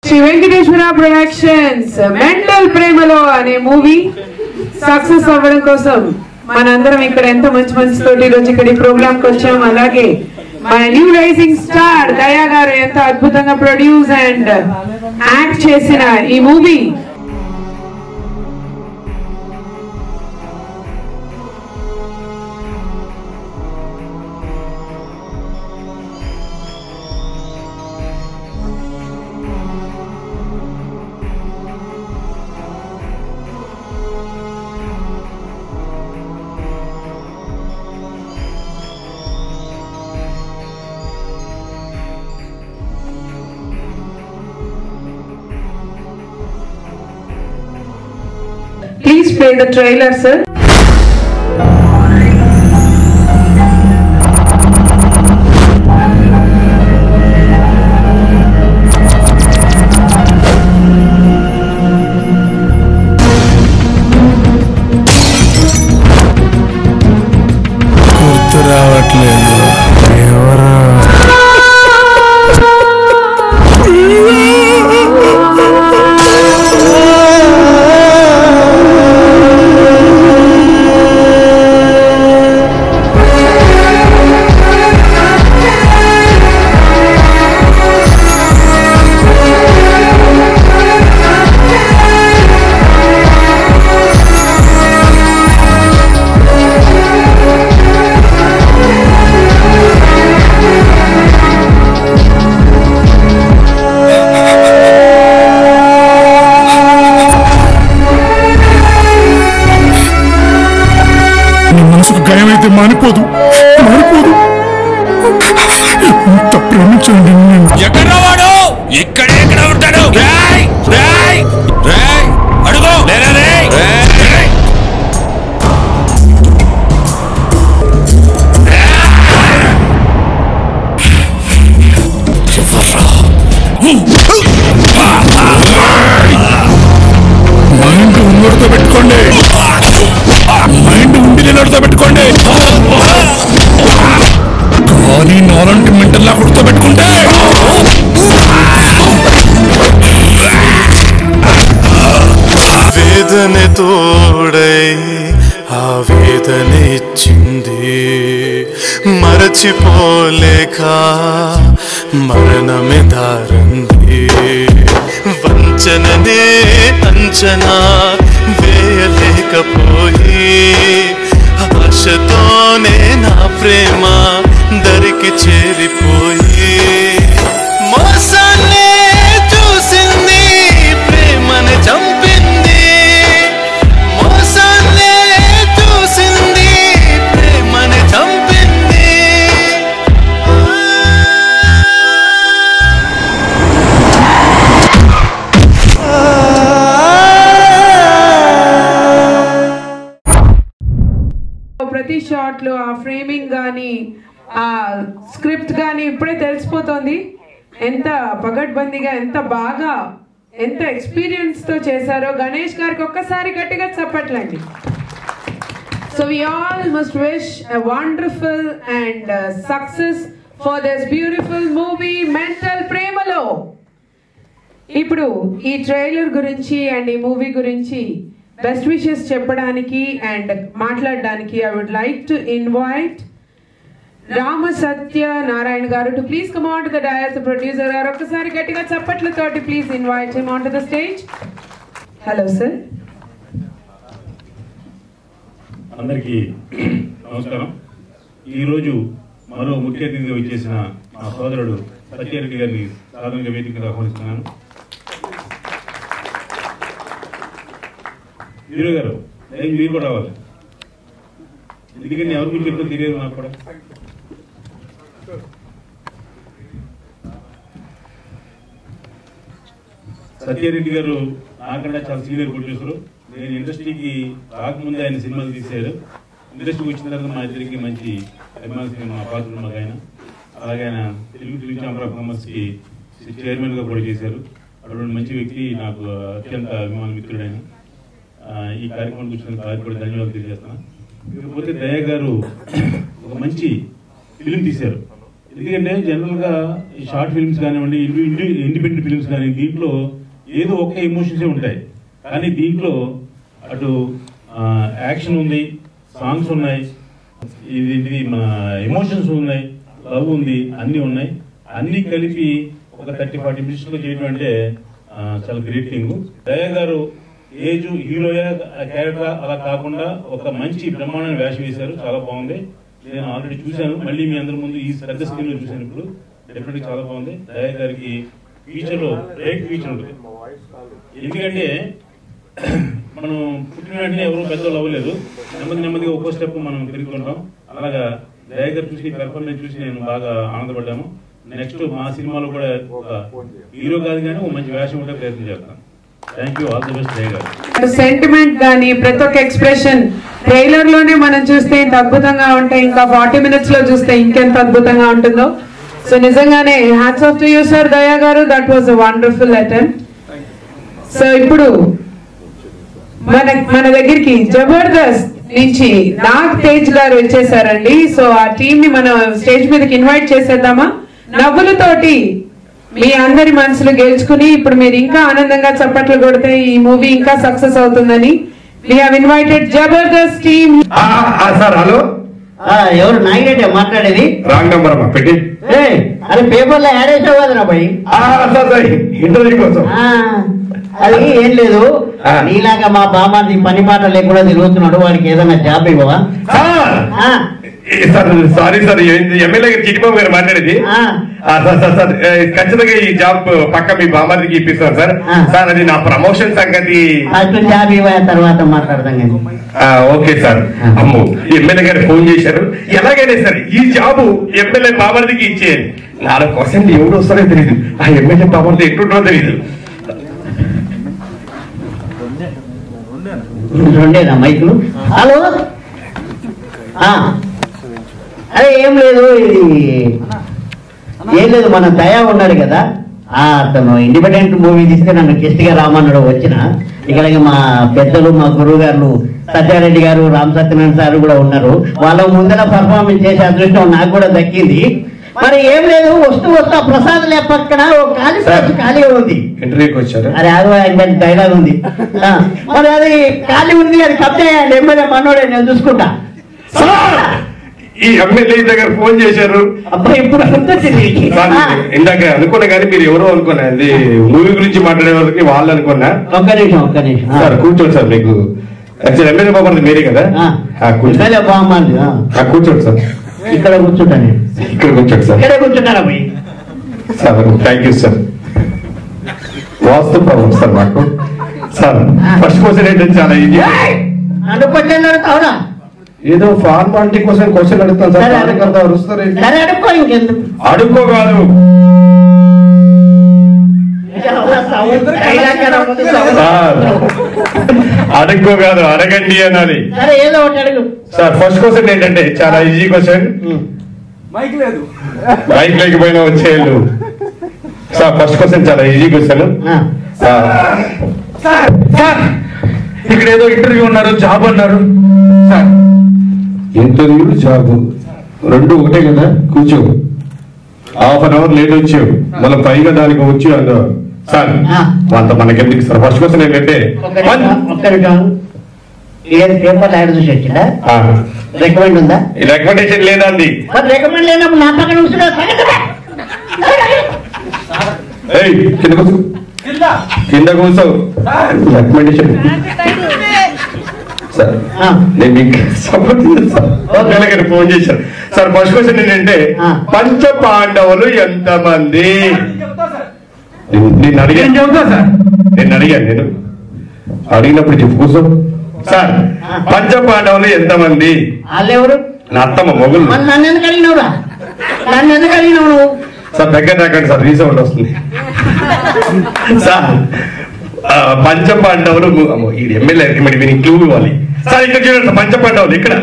Shri Venkateswara productions mental ప్రేమలో అనే movie success అవ్వడం కోసం మనందరం ఇక్కడ ఎంత మంచి మంచి తోటి రోజు ఇక్కడ ఈ ప్రోగ్రామ్ కి వచ్చాం. అలాగే మన న్యూ రైజింగ్ స్టార్ దయా గారు ఎంత అద్భుతంగా ప్రొడ్యూస్ అండ్ యాక్ట్ చేసిన ఈ movie Please play the trailer, sir. గుర్తు రావట్లేదు ఎవరు మనసుకు గాయమైతే మానిపోదు మానిపోదు. ఇంత ప్రేమించండి. ఎక్కడ వాడు ఇక్కడ ఎక్కడ ఉంటాడు? అడుగు మైండ్ ఉన్నోడితో పెట్టుకోండి, మైండ్ ఉండి నిలబడితో పెట్టుకోండి. కానీ నాలంటి మెంటల్లా గుర్తు పెట్టుకుంటే వేదన తోడై ఆ వేదన ఇచ్చింది, మరచిపోలేక మరణమే దారంది. వంచననే అంచనా వేయలేకపోయి ఆశతోనే నా ప్రేమ దరికి చేరిపోయి మోసాన్నే చూసింది, ప్రేమని చంపింది. మోసాన్నే చూసింది, ప్రేమని చంపింది. ప్రతి షాట్ లో ఆ ఫ్రేమింగ్ గానీ ఆ స్క్రిప్ట్ గానీ ఇప్పుడే తెలిసిపోతుంది ఎంత పగడ్బందీగా ఎంత బాగా ఎంత ఎక్స్పీరియన్స్ తో చేశారో. గణేష్ గారికి ఒక్కసారి గట్టిగా చప్పట్లండి. So we all must wish a wonderful and success for this beautiful movie mental ప్రేమలో. ఇప్పుడు ఈ ట్రైలర్ గురించి అండ్ ఈ మూవీ గురించి బెస్ట్ విషెస్ చెప్పడానికి అండ్ మాట్లాడడానికి I would like to invite Rama Satya Narayana గారు to please come on to the dais. Producer గారు ఒక్కసారి గట్టిగా చప్పట్లతోటి please invite him on to the stage. Hello sir. అందరికీ నమస్కారం. ఈరోజు మరో ముఖ్య అతిథిగా వచ్చేసిన మా సోదరుడు సత్యారెడ్డి గారిని సాధారణంగా వేదికగా ఆహ్వానిస్తున్నాను. హీరో గారు మీరు కూడా రావాలి, ఎందుకంటే ఎవరి గురించి చెప్తే తెలియదు నాకు కూడా. సత్యారెడ్డి గారు నాకన్నా చాలా సీనియర్ ప్రొడ్యూసరు. నేను ఇండస్ట్రీకి రాకముందే ఆయన సినిమాలు తీశారు. ఇండస్ట్రీకి వచ్చిన తర్వాత మా ఇద్దరికి మంచి అభిమాన సినిమా పాత్ర మాకు ఆయన. అలాగే ఆయన తెలుగు ఫిల్మ్ ఛాంబర్ ఆఫ్ కామర్స్కి చైర్మన్గా కూడా చేశారు. అటువంటి మంచి వ్యక్తి, నాకు అత్యంత అభిమాన మిత్రుడు ఆయన. ఈ కార్యక్రమం కూర్చున్నందుకు వారికి కూడా ధన్యవాదాలు తెలియజేస్తాను. ఇకపోతే దయా గారు ఒక మంచి ఫిలిం తీశారు. ఎందుకంటే జనరల్గా ఈ షార్ట్ ఫిల్మ్స్ కానివ్వండి, ఇండిపెండెంట్ ఫిల్మ్స్ కానీ దీంట్లో ఏదో ఒక్క ఎమోషన్సే ఉంటాయి. కానీ దీంట్లో అటు యాక్షన్ ఉంది, సాంగ్స్ ఉన్నాయి, ఇది మన ఎమోషన్స్ ఉన్నాయి, లవ్ ఉంది, అన్నీ ఉన్నాయి. అన్నీ కలిపి ఒక 30-40 మినిట్స్లో చేయడం అంటే చాలా గ్రేట్ థింగ్. దయా గారు ఏజ్ హీరోయా క్యారెక్టర్ అలా కాకుండా ఒక మంచి బ్రహ్మాండమైన వేషం వేశారు, చాలా బాగుంది. నేను ఆల్రెడీ చూశాను, మళ్ళీ మీ అందరి ముందు ఈ పెద్ద స్క్రీన్ లో చూశాను. ఇప్పుడు డెఫినెట్గా చాలా బాగుంది. దయా గారికి ఫ్యూచర్ లో బ్రైట్ ఫ్యూచర్ ఉంటుంది. ఎందుకంటే మనం పుట్టిన వెంటనే ఎవరు పెద్దలు అవ్వలేదు, నెమ్మదిగా ఒక్కో స్టెప్ మనం పెరుగుతుంటాం. అలాగా దయా గారు చూసి పెర్ఫార్మెన్స్ చూసి నేను బాగా ఆనందపడ్డాను. నెక్స్ట్ మా సినిమాలో కూడా ఒక హీరో కాదు కానీ ఒక మంచి వేషం ఉంటే ప్రయత్నం చేస్తాను. Thank you, all the best దయా గారు. సెంటిమెంట్ కానీ ప్రతి ఒక్క ఎక్స్ప్రెషన్ ట్రైలర్ లోనే మనం చూస్తే ఇంత అద్భుతంగా ఉంటాయి, ఇంకా 40 minutes లో చూస్తే ఇంకెంత అద్భుతంగా ఉంటుందో. సో నిజంగానే hats off to you sir దయా గారు, that was a wonderful attempt. So ఇప్పుడు మన దగ్గరికి జబర్దస్త్ నుంచి నాగ్ తేజ్ గారు వచ్చేసారండి. సో ఆ టీమ్ ని మనం స్టేజ్ మీదకి ఇన్వైట్ చేసేద్దామా? నవ్వులతోటి మీ అందరి మనసులు గెలుచుకుని ఇప్పుడు మీరు ఇంకా ఆనందంగా చప్పట్లు కొడితే ఈ మూవీ ఇంకా సక్సెస్ అవుతుందని we have invited Jabardasth team. Sir hello, ఎవరు నాగిరెడ్డి మాట్లాడేది? రాంగ్ నంబర్ అమ్మా పెట్టి. అది పేపర్లో యాడ్ వేసావు కదా బాయ్. ఇంటర్వ్యూ కోసం. అది ఏం లేదు, నీలాగా మా బామాది పని పాట లేకుండా తిరుగుతున్నాడు, వాడికి ఏదైనా జాబ్ ఇవ్వవా? సార్ సారీ సార్, ఎమ్మెల్యే గారు చిట్టిబాబు గారు మాట్లాడేది. సార్ ఖచ్చితంగా ఈ జాబ్ పక్క మీ బామారికి ఇప్పిస్తాను సార్. సార్ అది నా ప్రమోషన్ సంగతి. జాబ్ ఇవ్వ తర్వాత మాట్లాడదాం కానీ. Okay sir. అమ్మో, ఎమ్మెల్యే గారు ఫోన్ చేశారు. ఎలాగైనా సరే ఈ జాబు ఎమ్మెల్యే బామర్దికి ఇచ్చేయాలి. 4% ఎవడు వస్తారో తెలియదు, ఆ ఎమ్మెల్యే బామర్ది ఎట్టుంటో తెలియదు. రెండేనా మైకులు? హలో, అదే ఏం లేదు, ఇది ఏం లేదు, మన దయా ఉన్నాడు కదా, అతను ఇండిపెండెంట్ మూవీ తీస్తే నన్ను గెస్ట్ గా రామన్నాడు. వచ్చిన ఇక్కడ మా పెద్దలు, మా గురువు గారు సత్యారెడ్డి గారు, రామ్ సత్యనారాయణ సార్ కూడా ఉన్నారు. వాళ్ళ ముందర పర్ఫార్మెన్స్ చేసే అదృష్టం నాకు కూడా దక్కింది. మరి ఏం లేదు, వస్తూ ప్రసాద్ లే పక్కన ఒక ఖాళీగా ఉంది. ఇంటర్వ్యూకి వచ్చారు. అరే ఆగో డైలాగ్ ఉంది, మరి అది ఖాళీ ఉంది, అది కప్చేయండి. ఎమ్మెల్యే మనోడే, నేను చూసుకుంటా. ఈ ఎమ్మెల్యే దగ్గర ఫోన్ చేశారు. అబ్బాయి ఇప్పుడు ఇందాక అనుకున్నా కానీ మీరు ఎవరో అనుకున్నా, అది మూవీ గురించి మాట్లాడే వాళ్ళకి వాళ్ళు అనుకున్నా. ఒక్క నిమిషం సార్ కూర్చోండి సార్. మీకు యాక్చువల్ ఎమ్మెల్యే బాబు మీరే కదా? బాగుంది. కూర్చోండి సార్. ఇక్కడ కూర్చుంటాను. ఇక్కడ కూర్చోండి సార్. ఇక్కడ కూర్చుంటారా అబ్బాయి? Sir thank you sir. Vastu problem sir మాకు. సార్ ఫస్ట్ క్వశ్చన్ ఏంటంటే చాలా ఈజీ. అవునా? ఏదో ఫార్మాలిటీ కోసం క్వశ్చన్ అడుగుతాను సార్. అరుస్తారు. అడుక్కో, ఇంకెందుకు అడుక్కో కాదు, అడుక్కో కాదు, అడగండి అనాలి. ఏదో ఒకటి అడుగు సార్. ఫస్ట్ క్వశ్చన్ ఏంటంటే చాలా ఈజీ క్వశ్చన్. మైక్ లేకపోయినా వచ్చేళ్ళు. సార్ ఫస్ట్ క్వశ్చన్ చాలా ఈజీ క్వశ్చన్. ఇక్కడ ఏదో ఇంటర్వ్యూ ఉన్నారు, జాబ్ అన్నారు సార్. ఇంటర్వ్యూ జాబ్ రెండు ఒకటే కదా? కూర్చో. హాఫ్ అన్ అవర్ లేట్ వచ్చావు, మళ్ళీ పైగా దానికి వచ్చి అన్నారు సార్. అంత మనకెందుకు సార్. ఫస్ట్ క్వశ్చన్ ఏంటంటే పేపర్ యాడ్ చూసి వచ్చిందా? రికమెండ్ ఉందా? రికమెండేషన్ లేదా అండి? రికమెండ్ లేనప్పుడు నా పక్కన కింద కూర్చో. Recommendation sir. నేను మీకు సపోర్ట్ చేస్తాను. ఫోన్ చేశారు సార్. ఫస్ట్ క్వశ్చన్ ఏంటంటే పంచ పాండవులు ఎంతమంది? నేను అడిగాను. నేను అడిగినప్పుడు చెప్పు కూర్చో సార్. పంచ పాండవులు ఎంతమంది? వాళ్ళెవరు? నా అత్తమ్మ మొగులు. నన్ను ఎందుకు అడిగినావు? నన్ను ఎందుకు అడిగినావు నువ్వు? సార్ దగ్గర రాకండి సార్, రీసౌండ్ వస్తుంది సార్. పంచ పాండవులు ఈ ఎమ్మెల్యే మీరు క్లూ ఇవ్వాలి సార్. ఇక్కడ చూడండి, పంచ పాండవులు ఇక్కడ.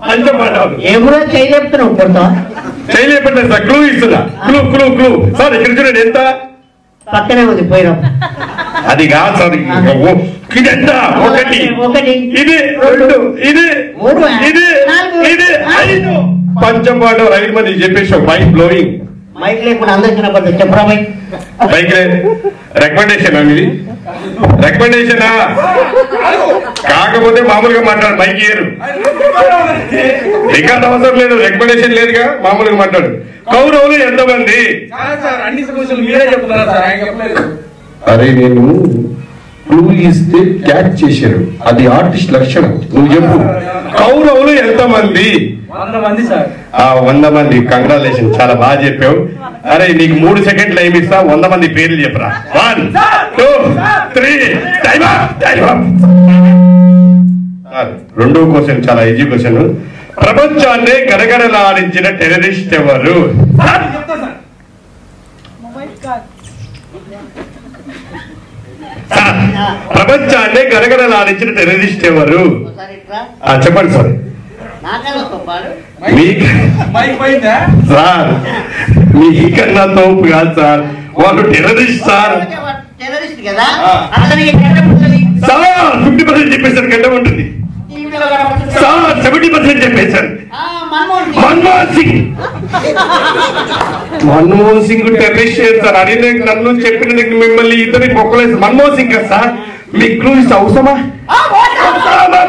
పంచ పాండవులు ఏమో చేయలేపుతున్నావు, చేయలేపట్లేదు సార్. క్లూ ఇస్తున్నా. Clue sir. ఇక్కడ చూడండి, ఎంత పక్కనే ఉంది, పోయినా. అది కాదు సార్. ఇదెంత? ఒకటి, ఇది 2, ఇది 3, ఇది 5. పంచపాండవులు 5 మంది చెప్పేసావు. Mic blowing. మైక్ లేకుండా అందరికి కనపడుతుంది. చెప్పరా మైక్? మైక్ రికమెండేషన్ ఇది రికమెండేషనా కాకపోతే మామూలుగా మాట్లాడు. మైక్ ఇయ్యరు, రికార్డ్ అవసరం లేదు, రికమెండేషన్ లేదుగా, మామూలుగా మాట్లాడు. కౌరవులు ఎంతమంది? అన్ని సమస్యలు మీరే చెప్తున్నారా సార్? ఆయన చెప్పలేదు. అరే నేను క్లూ ఇస్తే క్యాచ్ చేశారు, అది ఆర్టిస్ట్ లక్షణం. నువ్వు చెప్పు, కౌరవులు ఎంతమంది? 100 మంది సార్. 100 మంది. కంగ్రాచులేషన్, చాలా బాగా చెప్పావు. అరే నీకు 3 సెకండ్లు ఏమి ఇస్తా, 100 మంది పేర్లు చెప్పరా. 1 2 3 టైమ్ అప్. రెండో క్వశ్చన్ చాలా ఈజీ క్వశ్చన్. ప్రపంచాన్ని గడగడలాడించిన టెర్రరిస్ట్ ఎవరు? ప్రపంచాన్ని గడగడలాడించిన టెర్రరిస్ట్ ఎవరు? చెప్పండి సార్. సార్ మీకన్నా తోపు కాదు సార్, వాళ్ళు టెర్రరిస్ట్ సార్. సార్ 50% చెప్పేసారు, గడ్డ ఉంటుంది సార్. 70% చెప్పేశారు. Manmohan Singh terrorist sir. అది నన్ను చెప్పిన మిమ్మల్ని ఇద్దరిని బొక్కలేదు. మన్మోహన్ సింగ్ కదా సార్. మీ క్లూస్ అవసరమా?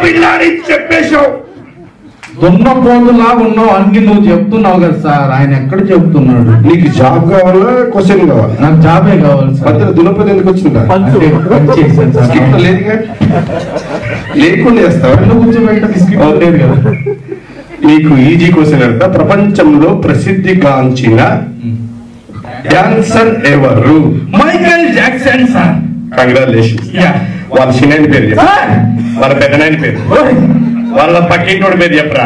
పిల్లాడి చెప్పేశావు. దున్నపోతులా ఉన్నావు అన్ని నువ్వు చెప్తున్నావు కదా సార్. ఆయన ఎక్కడ చెప్తున్నాడు? నీకు జాబ్ కావాలా క్వశ్చన్ కావాలా? నాకు జాబే కావాలి సార్. మధ్యలో దున్నపోతు ఎందుకు వచ్చిందా? లేదుగా, లేకుండా చేస్తావా? కూర్చోబెట్టడానికి స్కిప్ లేదు కదా. నీకు ఈజీ క్వశ్చన్ అర్థ. ప్రపంచంలో ప్రసిద్ధి గాంచిన డాన్సర్ ఎవరు? Michael Jackson sir. కంగ్రాచులేషన్స్. వాళ్ళ చిన్న పేరు చెప్పు, వాళ్ళ పెద్దనాయన పేరు, వాళ్ళ పక్కింటోడి పేరు చెప్పరా.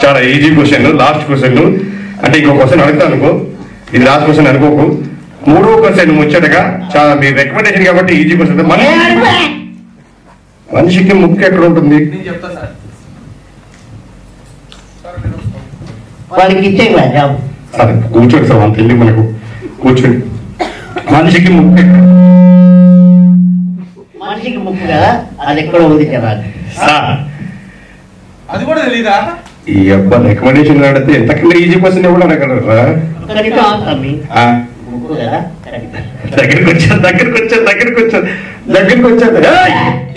చాలా ఈజీ క్వశ్చన్. లాస్ట్ క్వశ్చన్ అంటే ఇంకో క్వశ్చన్ అడుగుతా అనుకో, ఇది లాస్ట్ క్వశ్చన్ అనుకోకు. 3వ క్వశ్చన్ ముచ్చటగా చాలా మీ రికమెండేషన్ కాబట్టి ఈజీ క్వశ్చన్. మనిషికి ముక్కు ఎక్కడ ఉంటుంది? వాళ్ళకి ఇచ్చేవా జాబ్? సరే కూర్చోండి సార్, అంత వెళ్ళి మనకు కూర్చోండి. మనిషికి ముక్కు ఎక్కడ? మనిషికి ముక్కు కదా, అది ఎక్కడ ఉంది కదా సార్. అది కూడా తెలీదా? ఈ అబ్బాయి రికమెండేషన్ అడిగితే ఎంతకన్నా ఈజీ క్వశ్చన్ ఎవరు అడగలరా? ముక్కు కదా. దగ్గరికి వచ్చాను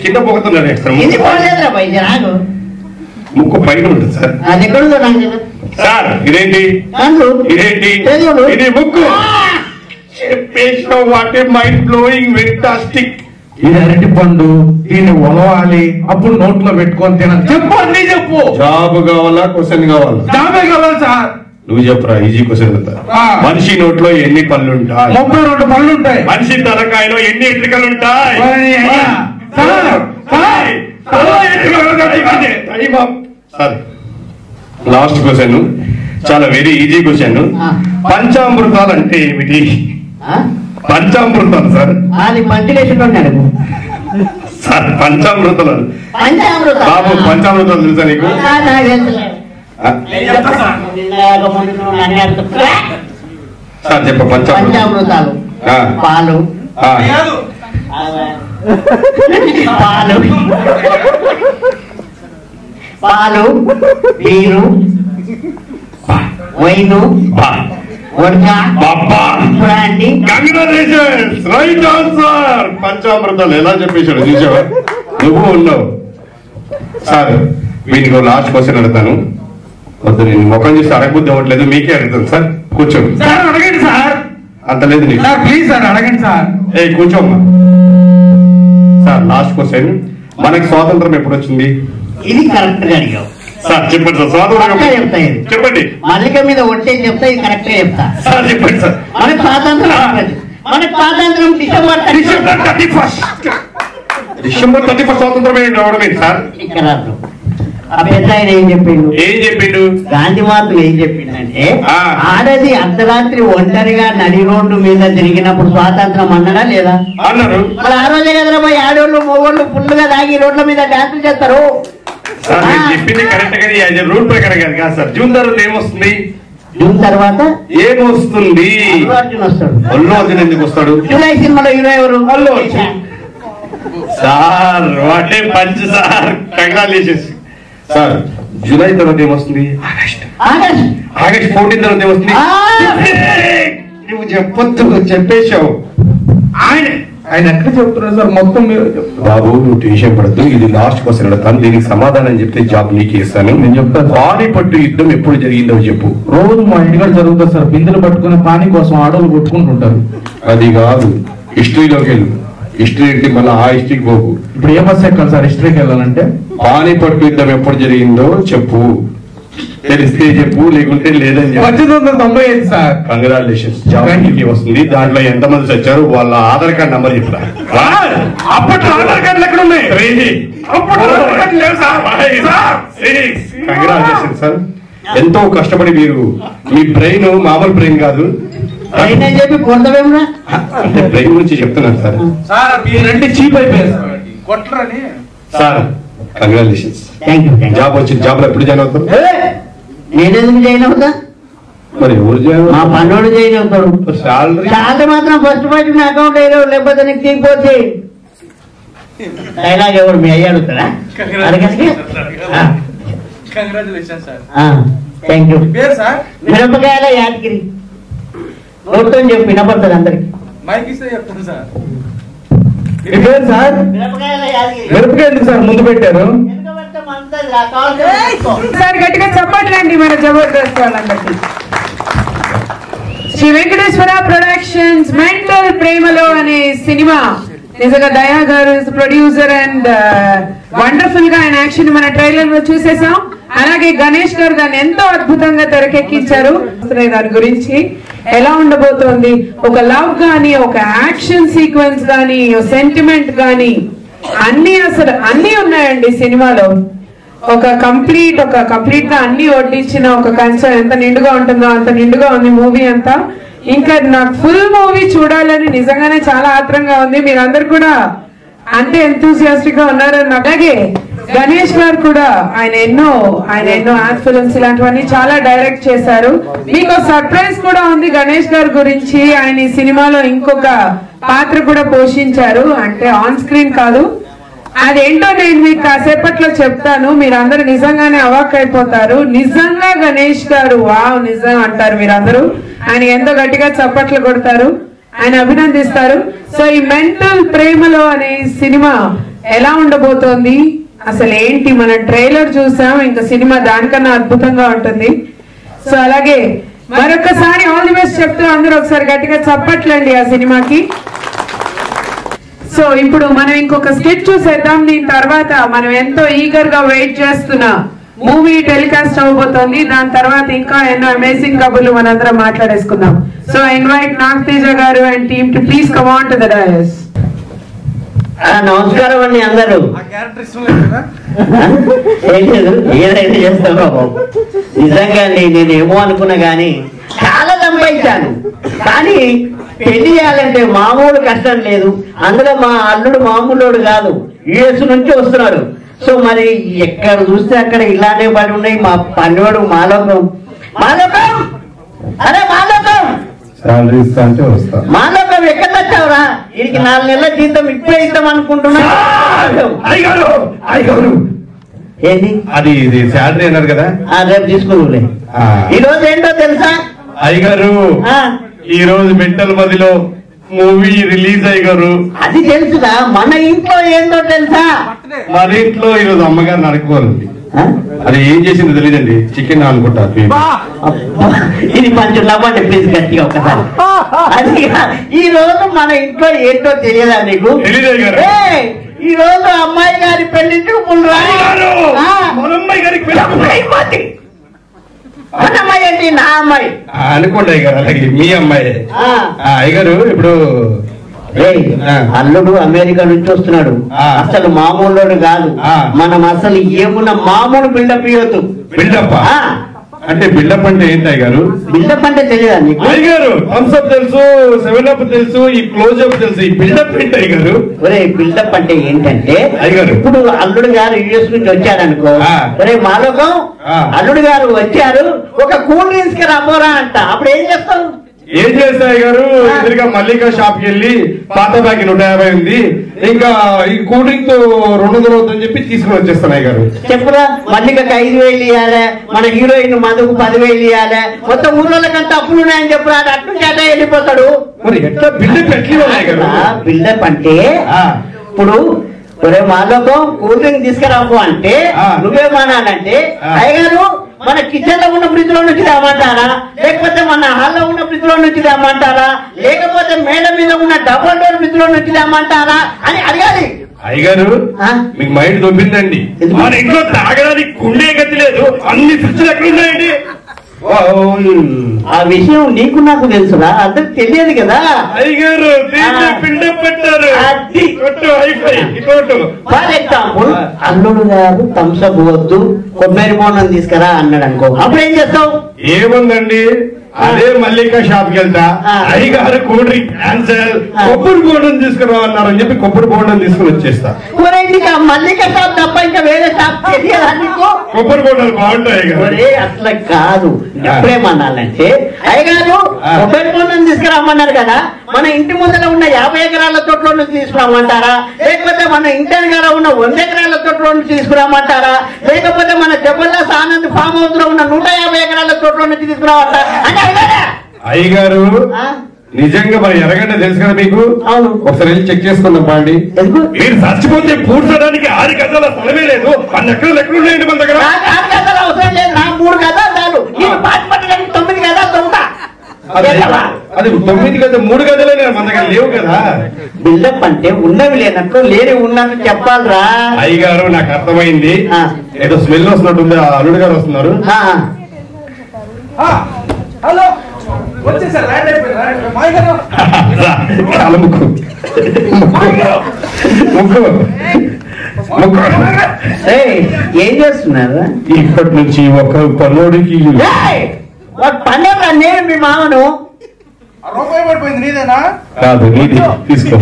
కింద పోతున్నాడు. ముక్కు పైన ఉంటుంది సార్. అది ఎక్కడుందో నాకు తెలియదు సార్. ఇదేంటి ఇది ముక్కు చెప్పేసావు. What a mind blowing, fantastic. ఇది అరటి పండు, దీన్ని ఒలవాలి, అప్పుడు నోట్లో పెట్టుకొని తినాలి. చెప్పు, అన్ని చెప్పు. జాబ్ కావాలా క్వశ్చన్ కావాలా? జాబే కావాలి సార్. నువ్వు చెప్పురా, ఈజీ క్వశ్చన్. మనిషి నోట్లో ఎన్ని పళ్ళు ఉంటాయి? 32 పళ్ళు ఉంటాయి. మనిషి తలకాయలో ఎన్ని ఎంట్రికలు ఉంటాయి? లాస్ట్ క్వశ్చన్ చాలా వెరీ ఈజీ క్వశ్చన్. పంచామృతాలు అంటే ఏమిటి? పంచామృతాలు సార్. అది పంచలేసుకున్నాడు సార్. పంచామృతాలు బాబు, పంచామృతాలు తెలుసా నీకు? సార్ చెప్ప. పంచామృతాలు పాలు, పాలు, నీరు, వైను, రైట్ ఆన్సర్. పంచామృతాలు ఎలా చెప్పేశాడు చూసావా? నువ్వు ఉన్నావు సార్. వీనికి లాస్ట్ క్వశ్చన్ అడుగుతాను. వద్దు, నేను ముఖం చూసి అడగబుద్ధి అవ్వట్లేదు, మీకే అడుగుతాను సార్. కూర్చోండి సార్. అడగండి సార్. అంత లేదు నీకు. ప్లీజ్ సార్ అడగండి సార్. కూర్చోమ్మా సార్. Last question. మనకి స్వాతంత్రం ఎప్పుడు వచ్చింది? ఇది కరెక్ట్ గా అడిగావు సార్. చెప్పండి సార్. స్వాతంత్రం చెప్పండి. మల్లిక మీద ఒట్టే చెప్తా, ఇది కరెక్ట్ గా చెప్తా సార్. చెప్పండి సార్. మనకి స్వాతంత్రం డిసెంబర్ 31 స్వాతంత్రం రావడం ఏంటి సార్? ఇక్కడ ఆ పెద్ద ఆయన ఏం చెప్పిండు? గాంధీ మాత్రం ఏం చెప్పిండంటే, ఆడది అర్ధరాత్రి ఒంటరిగా నడి రోడ్డు మీద తిరిగినప్పుడు స్వాతంత్రం అన్నాడా లేదా? అన్నారు. మరి ఆ రోజే కదా పోయి ఆడోళ్ళు మొగోళ్ళు ఫుల్ గా తాగి రోడ్ల మీద డాన్సులు చేస్తారు. చెప్పింది కరెక్ట్ గా రూల్ ప్రకారం కాదు సార్. జూన్ తర్వాత ఏమొస్తుంది? జూన్ తర్వాత ఏమొస్తుంది? అల్లు అర్జున్ వస్తాడు. అల్లు అర్జున్ ఎందుకు వస్తాడు? జూలై సినిమాలో హీరో ఎవరు? Allu Arjun. Sir what a punch sir, congratulations sir. July తర్వాత ఏమొస్తుంది? ఆగస్ట్ 14 తర్వాత ఏమొస్తుంది? నువ్వు చెప్పొద్దు, చెప్పేశావు. ఆయన ఎక్కడ చెప్తున్నారు సార్? మొత్తం మీరు బాబు నువ్వు టెన్షన్ పడద్దు, ఇది లాస్ట్ క్వశ్చన్ అడుగుతాను, దీనికి సమాధానం చెప్తే జాబ్ నీకు ఇస్తాను. నేను చెప్తాను. పానిపట్టు యుద్ధం ఎప్పుడు జరిగిందో చెప్పు. రోజు మా ఇంటికాడ జరుగుతుంది సార్. బిందెలు పట్టుకుని పానీ కోసం ఆడవాళ్ళు కొట్టుకుంటుంటారు. అది కాదు, హిస్టరీలోకి వెళ్ళు. హిస్టరీ ఏంటి మళ్ళీ ఆ హిస్టరీకి పోకు. ఇప్పుడు ఏ బస్ ఎక్కాలి సార్ హిస్టరీకి వెళ్ళాలంటే? పానిపట్టు యుద్ధం ఎప్పుడు జరిగిందో చెప్పు. తెలిస్తే చెప్పు, లేకుంటే లేదని చెప్పు. 1895 సార్. కంగ్రాచులేషన్స్, జాబ్ నీకు వస్తుంది. దాంట్లో ఎంతమంది చచ్చారు వాళ్ళ ఆధార్ కార్డ్ నంబర్ చెప్పురా. అప్పట్లో ఆధార్ కార్డులు ఎక్కడ ఉన్నాయి? Congratulations sir. ఎంతో కష్టపడి మీరు, మీ బ్రెయిన్ మామూలు బ్రెయిన్ కాదు. చెప్పి కొడతావేమన్నా? అంటే బ్రెయిన్ గురించి చెప్తున్నాను సార్. సార్ మీరంటే చీప్ అయిపోయారు సార్, కొట్టరని. Sir congratulations, thank you. Job వచ్చింది. జాబ్ లో ఎప్పుడు జాయిన్ అవుతారు? నేనెందుకు జాయిన్ అవుతా? మరి ఎవరు జాయిన్? మా పన్నోడు జాయిన్ అవుతాడు. శాలరీ శాలరీ మాత్రం ఫస్ట్ ఫస్ట్ నా అకౌంట్ వేయరు, లేకపోతే నీకు తీగిపోతే. డైలాగ్ ఎవరు మీ అయ్యి అడుగుతారా? అడగండి. Congratulation sir. Thank you. పేరు సార్? మిరపకాయల యాదగిరి. నోట్తో చెప్పి వినపడుతుంది అందరికి. మైక్ ఇస్తే చెప్తాను సార్. మీ పేరు సార్? మిరపకాయల యాదగిరి. మిరపకాయ ఎందుకు సార్ ముందు పెట్టారు? సార్ గట్టిగా చెప్పట్లండి మన జబర్దస్త్ వాళ్ళందరికీ. శ్రీ వెంకటేశ్వర ప్రొడక్షన్స్ మెంటల్ ప్రేమలో అనే సినిమా నిజంగా దయా గారు ప్రొడ్యూసర్ అండ్ వండర్ఫుల్ గా ఆయన యాక్షన్ మన ట్రైలర్ లో చూసేసాం. అలాగే గణేష్ గారు దాన్ని ఎంతో అద్భుతంగా తెరకెక్కించారు. దాని గురించి ఎలా ఉండబోతోంది, ఒక లవ్ గానీ, ఒక యాక్షన్ సీక్వెన్స్ గానీ, సెంటిమెంట్ గానీ అన్ని అసలు అన్ని ఉన్నాయండి సినిమాలో. ఒక కంప్లీట్ గా అన్ని వడ్డించిన ఒక కంచె ఎంత నిండుగా ఉంటుందో అంత నిండుగా ఉంది మూవీ అంతా. ఇంకా నాకు ఫుల్ మూవీ చూడాలని నిజంగానే చాలా ఆత్రంగా ఉంది. మీరందరు కూడా అంతే ఎంతూసియాస్టిక్ గా ఉన్నారు. అలాగే గణేష్ గారు కూడా ఆయన ఎన్నో యాడ్ ఫిల్మ్స్ ఇలాంటివన్నీ చాలా డైరెక్ట్ చేశారు. మీకు సర్ప్రైజ్ కూడా ఉంది గణేష్ గారి గురించి. ఆయన ఈ సినిమాలో ఇంకొక పాత్ర కూడా పోషించారు, అంటే ఆన్ స్క్రీన్ కాదు. అదేంటో నేను మీకు కాసేపట్లో చెప్తాను. మీరందరూ నిజంగానే అవాక్ అయిపోతారు. నిజంగా గణేష్ గారు వావ్ నిజం అంటారు మీరందరూ. ఆయన ఎంతో గట్టిగా చప్పట్లు కొడతారు, ఆయన అభినందిస్తారు. సో ఈ మెంటల్ ప్రేమలో అనే సినిమా ఎలా ఉండబోతోంది, అసలు ఏంటి, మన ట్రైలర్ చూసాం, ఇంకా సినిమా దానికన్నా అద్భుతంగా ఉంటుంది. సో అలాగే మరొకసారి ఆల్ ది బెస్ట్ చెప్తూ అందరూ ఒకసారి గట్టిగా చప్పట్లండి ఆ సినిమాకి. సో ఇప్పుడు మనం ఇంకొక స్కిట్ చూసేద్దాం. దీని తర్వాత మనం ఎంతో ఈగర్ గా వెయిట్ చేస్తున్న మూవీ టెలికాస్ట్ అవబోతోంది. దాని తర్వాత ఇంకా ఎన్నో అమేజింగ్ కబుర్లు మనందరం మాట్లాడేసుకుందాం. So I invite Nag Teja గారు and team to please come on to the dais. నమస్కారం అండి అందరూ. ఏం లేదు, ఏదైతే చేస్తాను బాబు. నిజంగా అండి నేనేమో అనుకున్నా గానీ చాలా సంపాదించాను. కానీ పెళ్లి చేయాలంటే మామూలు కష్టం లేదు. అందులో మా అల్లుడు మామూలుడు కాదు, యుఎస్ నుంచి వస్తున్నాడు. సో మరి ఎక్కడ చూస్తే అక్కడ ఇలానే పడి ఉన్నాయి. మా పనివాడు మాలోకం అరే మాలోకం శాలరీ ఇస్తా అంటే వస్తా. మాలోకం ఎక్కడ వచ్చావురా? వీరికి 4 నెలల జీతం ఇప్పుడే ఇద్దాం అనుకుంటున్నా. ఏంటి అది ఇది శాలరీ అన్నారు కదా, రేపు తీసుకున్నావులే. ఈ రోజు ఏంటో తెలుసా అయ్యగారు? ఈ రోజు మెంటల్ మదిలో మూవీ రిలీజ్ అయ్యారు. అది తెలుసుగా. మన ఇంట్లో ఏంటో తెలుసా? మన ఇంట్లో ఈరోజు అమ్మగారు నడుకోవాలండి. అది ఏం చేసిందో తెలియదండి, చికెన్ అనుకుంటా. ఇది కొంచెం నవ్వండి ప్లీజ్ గట్టిగా ఒకసారి. అది ఈ రోజు మన ఇంట్లో ఏంటో తెలియదా నీకు? ఈ రోజు అమ్మాయి గారి పెళ్లి చూపులు మన అమ్మాయి ఏంటి, నా అమ్మాయి అనుకోండి అయ్యగారు. అలాగే మీ అమ్మాయి. అయ్యగారు ఇప్పుడు అల్లుడు అమెరికా నుంచి వస్తున్నాడు. అసలు మామూలు కాదు. మనం అసలు ఏమున్నా మామూలు బిల్డప్ ఇవ్వద్దు. బిల్డప్ అంటే బిల్డప్ అంటే ఏంటి అయ్యగారు? బిల్డప్ అంటే తెలియదా నీకు? అయ్యగారు థమ్స్ అప్ తెలుసు, 7 అప్ తెలుసు, ఈ క్లోజ్ అప్ తెలుసు, ఈ బిల్డప్ ఏంటి అయ్యగారు? ఒరే బిల్డప్ అంటే ఏంటంటే ఇప్పుడు అల్లుడు గారు యుఎస్ నుంచి వచ్చారనుకో, ఒరే మాలోకం అల్లుడు గారు వచ్చారు, ఒక కూల్ డ్రింక్స్ కి రాబోరా అంట. అప్పుడు ఏం చేస్తావు? ఏం చేస్తాయి గారు ఎదురుగా మల్లిక షాప్ కి వెళ్ళి పాత బ్యాగ్ 150 ఉంది, ఇంకా ఈ కూల్ డ్రింక్ తో 200 అవుతుందని చెప్పి తీసుకుని వచ్చేస్తున్నాయి గారు. చెప్పురా, మల్లికకి 5,000 ఇవ్వాలి, మన హీరోయిన్ మధుకు 10,000 ఇవ్వాలి, మొత్తం ఊళ్ళోకంతా అప్పులు ఉన్నాయని చెప్పురా, అట్టు చేత వెళ్ళిపోతాడు. మరి ఎట్లా బిల్డప్ ఎట్లా గారు? బిల్డప్ అంటే ఇప్పుడు ఒరే మాలోకం కూల్ డ్రింక్ తీసుకురావు అంటే నువ్వేమనాలంటే అయ్యగారు మన కిచెన్ లో ఉన్న ఫ్రిడ్జ్ లో నుంచి తెమ్మంటారా, లేకపోతే మన హాల్లో ఉన్న ఫ్రిడ్జ్ లో నుంచి తెమ్మంటారా, లేకపోతే మేడ మీద ఉన్న డబుల్ డోర్ ఫ్రిడ్జ్ లో నుంచి తెమ్మంటారా అని అడగాలి. అయ్యగారు మీకు మైండ్ దొబ్బిందండి. మన ఇంట్లో తాగడానికి కుండే గతి లేదు, అన్ని ఫ్రిడ్జ్లు ఎక్కడున్నాయండి? ఆ విషయం నీకు నాకు తెలుసురా, అందరికి తెలియదు కదా. అయ్యగారు బిల్డప్ పెట్టారు. ఫర్ ఎగ్జాంపుల్ అల్లుడు గారు థమ్స్అప్ వద్దు కొబ్బరి బోండం తీసుకురా అన్నాడు అనుకో, అప్పుడు ఏం చేస్తావు? ఏముందండి, అదే మల్లిక షాప్ కి వెళ్తా, అయ్యగారు కూల్ డ్రింక్ క్యాన్సల్, కొబ్బరి బోండం తీసుకురావన్నారు అని చెప్పి కొబ్బరి బోండం తీసుకుని వచ్చేస్తా. మల్లిక షాప్ తప్ప ఇంకా వేరే షాప్ తెలియదా నీకు? కొబ్బరి బోండాలు బాగుంటాయి. అట్లా కాదు, ఎప్పుడేమన్నాలంటే అయ్యగారు కొబ్బరి బోండం తీసుకురామన్నారు కదా, మన ఇంటి ముందర ఉన్న 50 ఎకరాల తోటలో నుంచి తీసుకురామంటారా, లేకపోతే మన ఇంటి వెనకాల ఉన్న 100 ఎకరాల తోటలో నుంచి తీసుకురామంటారా, లేకపోతే మన జబర్దస్త్ ఆనంద్ ఫామ్ హౌస్ లో ఉన్న 150 ఎకరాల తోటలో నుంచి తీసుకురామంటారా అని అడిగారా? అయ్యగారు నిజంగా మరి ఎరగంటే తెలుసు కదా మీకు. అవును, ఒకసారి వెళ్ళి చెక్ చేసుకుందాం పాండి. మీరు చచ్చిపోతే పూడ్చడానికి 6 గజాల స్థలమే లేదు, 10 ఎకరాలు ఎక్కడున్నాయండి మన దగ్గర? 6 గజాలు అవసరం లేదు, నా 3 గజాలు చాలు. 9 గజాలు దొంగ. అది 9 గజాలు 3 గజాలే మన దగ్గర లేవు కదా. బిల్డప్ అంటే ఉన్నవి లేనట్టు లేని ఉన్నట్టు చెప్పాలరా. అయ్యగారు నాకు అర్థమైంది, ఏదో స్మెల్ వస్తున్నట్టుంది, అల్లుడు గారు వస్తున్నారు. హలో వచ్చేసారు, ఏం చేస్తున్నారు? ఇప్పటి నుంచి ఒక పనుడికి పండుగ నేను మీ మామను. రూపాయి పడిపోయింది, నీదేనా? కాదు, నీది. తీసుకో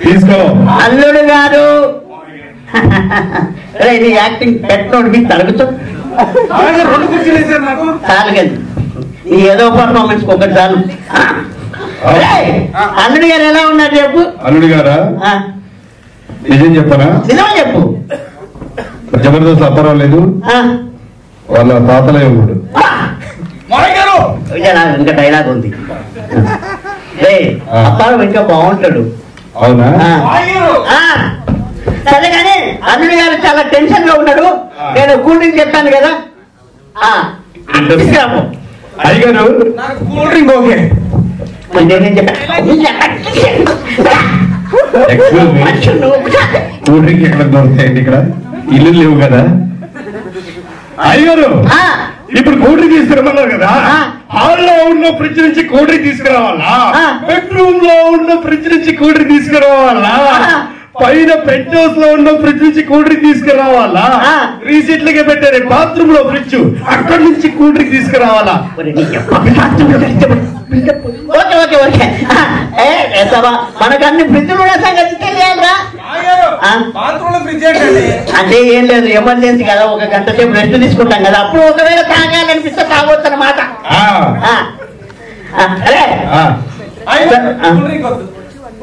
తీసుకో. అల్లుడు గారు ఇది యాక్టింగ్ పెట్టినోడికి తరుగుతూ 2 కుర్చీలు వేసారు నాకు. చాలు కదా, నీ ఏదో పర్ఫార్మెన్స్ ఒకటి చాలు. అల్లుడు గారు ఎలా ఉన్నారు చెప్పు. అల్లుడు గారా? నిజం చెప్పనా? నిజమే చెప్పు. జబర్దస్త్ అప్పరం లేదు, వాళ్ళ తాతలే ఉన్నాడు. ఇంకా డైలాగ్ ఉంది, అప్పారం ఇంకా బాగుంటాడు. అవునా? సరే కానీ అల్లుడు గారు చాలా టెన్షన్ లో ఉన్నాడు, నేను కూల్ డ్రింక్ చెప్పాను కదా. అయ్యగారు cool drink okay. Cool drink ఎక్కడ దొరుకుతాయండి? ఇక్కడ ఇల్లు లేవు కదా. అయ్యగారు ఇప్పుడు కూల్ డ్రింక్ తీసుకురమ్మన్నారు కదా, హాల్లో ఉన్న ఫ్రిడ్జ్ నుంచి కూల్ డ్రింక్ తీసుకురావాలా, బెడ్రూమ్ లో ఉన్న ఫ్రిడ్జ్ నుంచి కూల్ డ్రింక్ తీసుకురావాలా, పైన పెంట్ హౌస్ లో ఉన్న ఫ్రిడ్జ్ నుంచి కూల్ డ్రింక్ తీసుకురావాలా, రీసెంట్ గా పెట్టారు బాత్రూమ్ లో ఫ్రిడ్జ్, అక్కడి నుంచి కూల్ డ్రింక్ తీసుకురావాలా? ఓకే ఓకే ఓకే, మనకు అన్ని ఫ్రిడ్జ్లు ఉన్న సంగతి తెలియాలరా. అంటే ఏం లేదు, ఎమర్జెన్సీ కదా, 1 గంట సేపు రెస్ట్ తీసుకుంటాం కదా, అప్పుడు ఒకవేళ తాగాలనిపిస్తే తాగొచ్చు అన్నమాట. అరే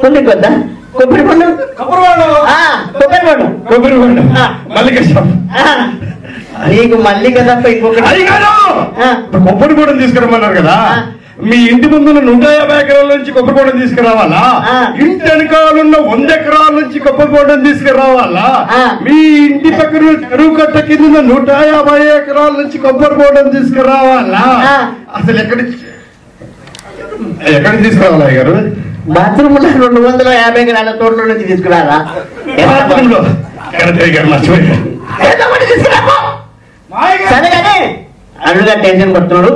కొద్ది కొద్దా కొబ్బరి పండు, కొబ్బరి పండు, కొబ్బరి పండు, మల్లిక షాప్. నీకు మల్లిక తప్ప ఇంకొకటి. కొబ్బరి బోడం తీసుకురమ్మన్నారు కదా, మీ ఇంటి ముందున్న 150 ఎకరాల నుంచి కొబ్బరి బోడం తీసుకురావాలా, ఇంటి వెనకాలన్న 100 ఎకరాల నుంచి కొబ్బరి బోడం తీసుకురావాలా, మీ ఇంటి పక్కన చెరువు కట్ట కింద 150 ఎకరాల నుంచి కొబ్బరి బోడం తీసుకురావాలా? అసలు ఎక్కడి తీసుకురావాలా గారు? బాత్రూమ్ లో 250 ఎకరాల తోటలో నుంచి తీసుకురారా? సరే కానీ అల్లుడు గారు టెన్షన్ పడుతున్నాడు,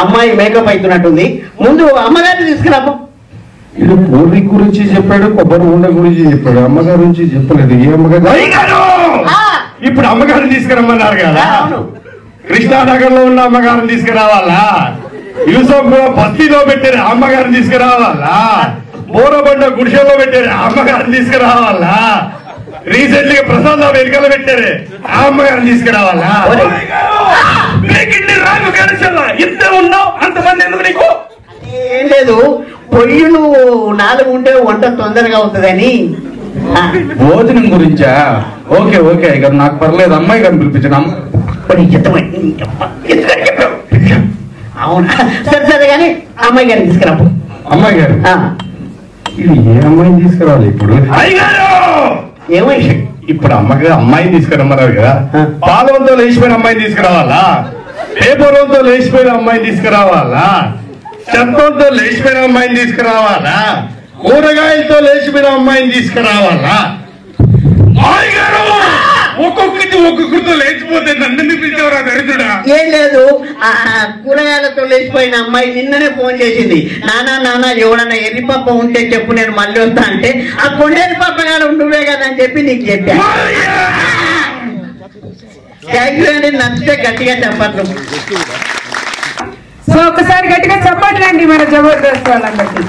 అమ్మాయి మేకప్ అవుతున్నట్టుంది, ముందు అమ్మగారిని తీసుకురాము. ఇది పూరి గురించి చెప్పాడు, కొబ్బరి ఉండ గురించి చెప్పాడు, అమ్మగారి గురించి చెప్పలేదు. ఏ అమ్మగారు? ఇప్పుడు అమ్మగారిని తీసుకురమ్మన్నారు కదా, కృష్ణానగర్ లో ఉన్న అమ్మగారిని తీసుకురావాలా, యూసఫ్ బస్తీలో పెట్టారు అమ్మగారిని తీసుకురావాలా, బోరబండ గుడిసెల్లో పెట్టారు అమ్మగారిని తీసుకురావాలా, రీసెంట్ గా ప్రసాద్ వెనుకలు పెట్టారు ఆ అమ్మగారిని తీసుకురావాలా? గడిచల్లా ఇంత ఉన్నావు అంతమంది ఎందుకు నీకు? ఏం లేదు, పొయ్యిలు 4 ఉంటే వంట తొందరగా అవుతుందని. భోజనం గురించా? ఓకే ఓకే ఇక నాకు పర్లేదు. అమ్మాయి గారిని పిలిపించిన అవునా, సరే సరే కానీ అమ్మాయి గారిని తీసుకురాపు. అమ్మాయి గారు ఇది ఏ అమ్మాయిని తీసుకురావాలి ఇప్పుడు? ఏమైంది? ఇప్పుడు అమ్మాయిని తీసుకురమ్మన్నారు కదా, పాలవంతో లేచిపోయిన అమ్మాయిని తీసుకురావాలా, పేపర్తో లేచిపోయిన అమ్మాయిని తీసుకురావాలా, చెత్తతో లేచిపోయిన అమ్మాయిని తీసుకురావాలా, కూరగాయలతో లేచిపోయిన అమ్మాయిని తీసుకురావాలా? ఒక్కొక్కరితో లేచిపోతే నన్ను పిలిచేవరా దరిద్రుడా? ఏం లేదు, కూరగాయలతో లేచిపోయిన అమ్మాయి నిన్ననే ఫోన్ చేసింది. నానా ఎవడన్నా ఎర్రిపప్ప ఉంటే చెప్పు, నేను మళ్ళీ వస్తా అంటే, ఆ కొండేరి పప్ప గారు ఉండువే కదా అని చెప్పి నీకు చెప్పా. థ్యాంక్ యూ అండి, నచ్చితే గట్టిగా చెప్పట్లు. సో ఒకసారి గట్టిగా చెప్పట్లండి మన జబర్దస్త్ వాళ్ళందరికీ.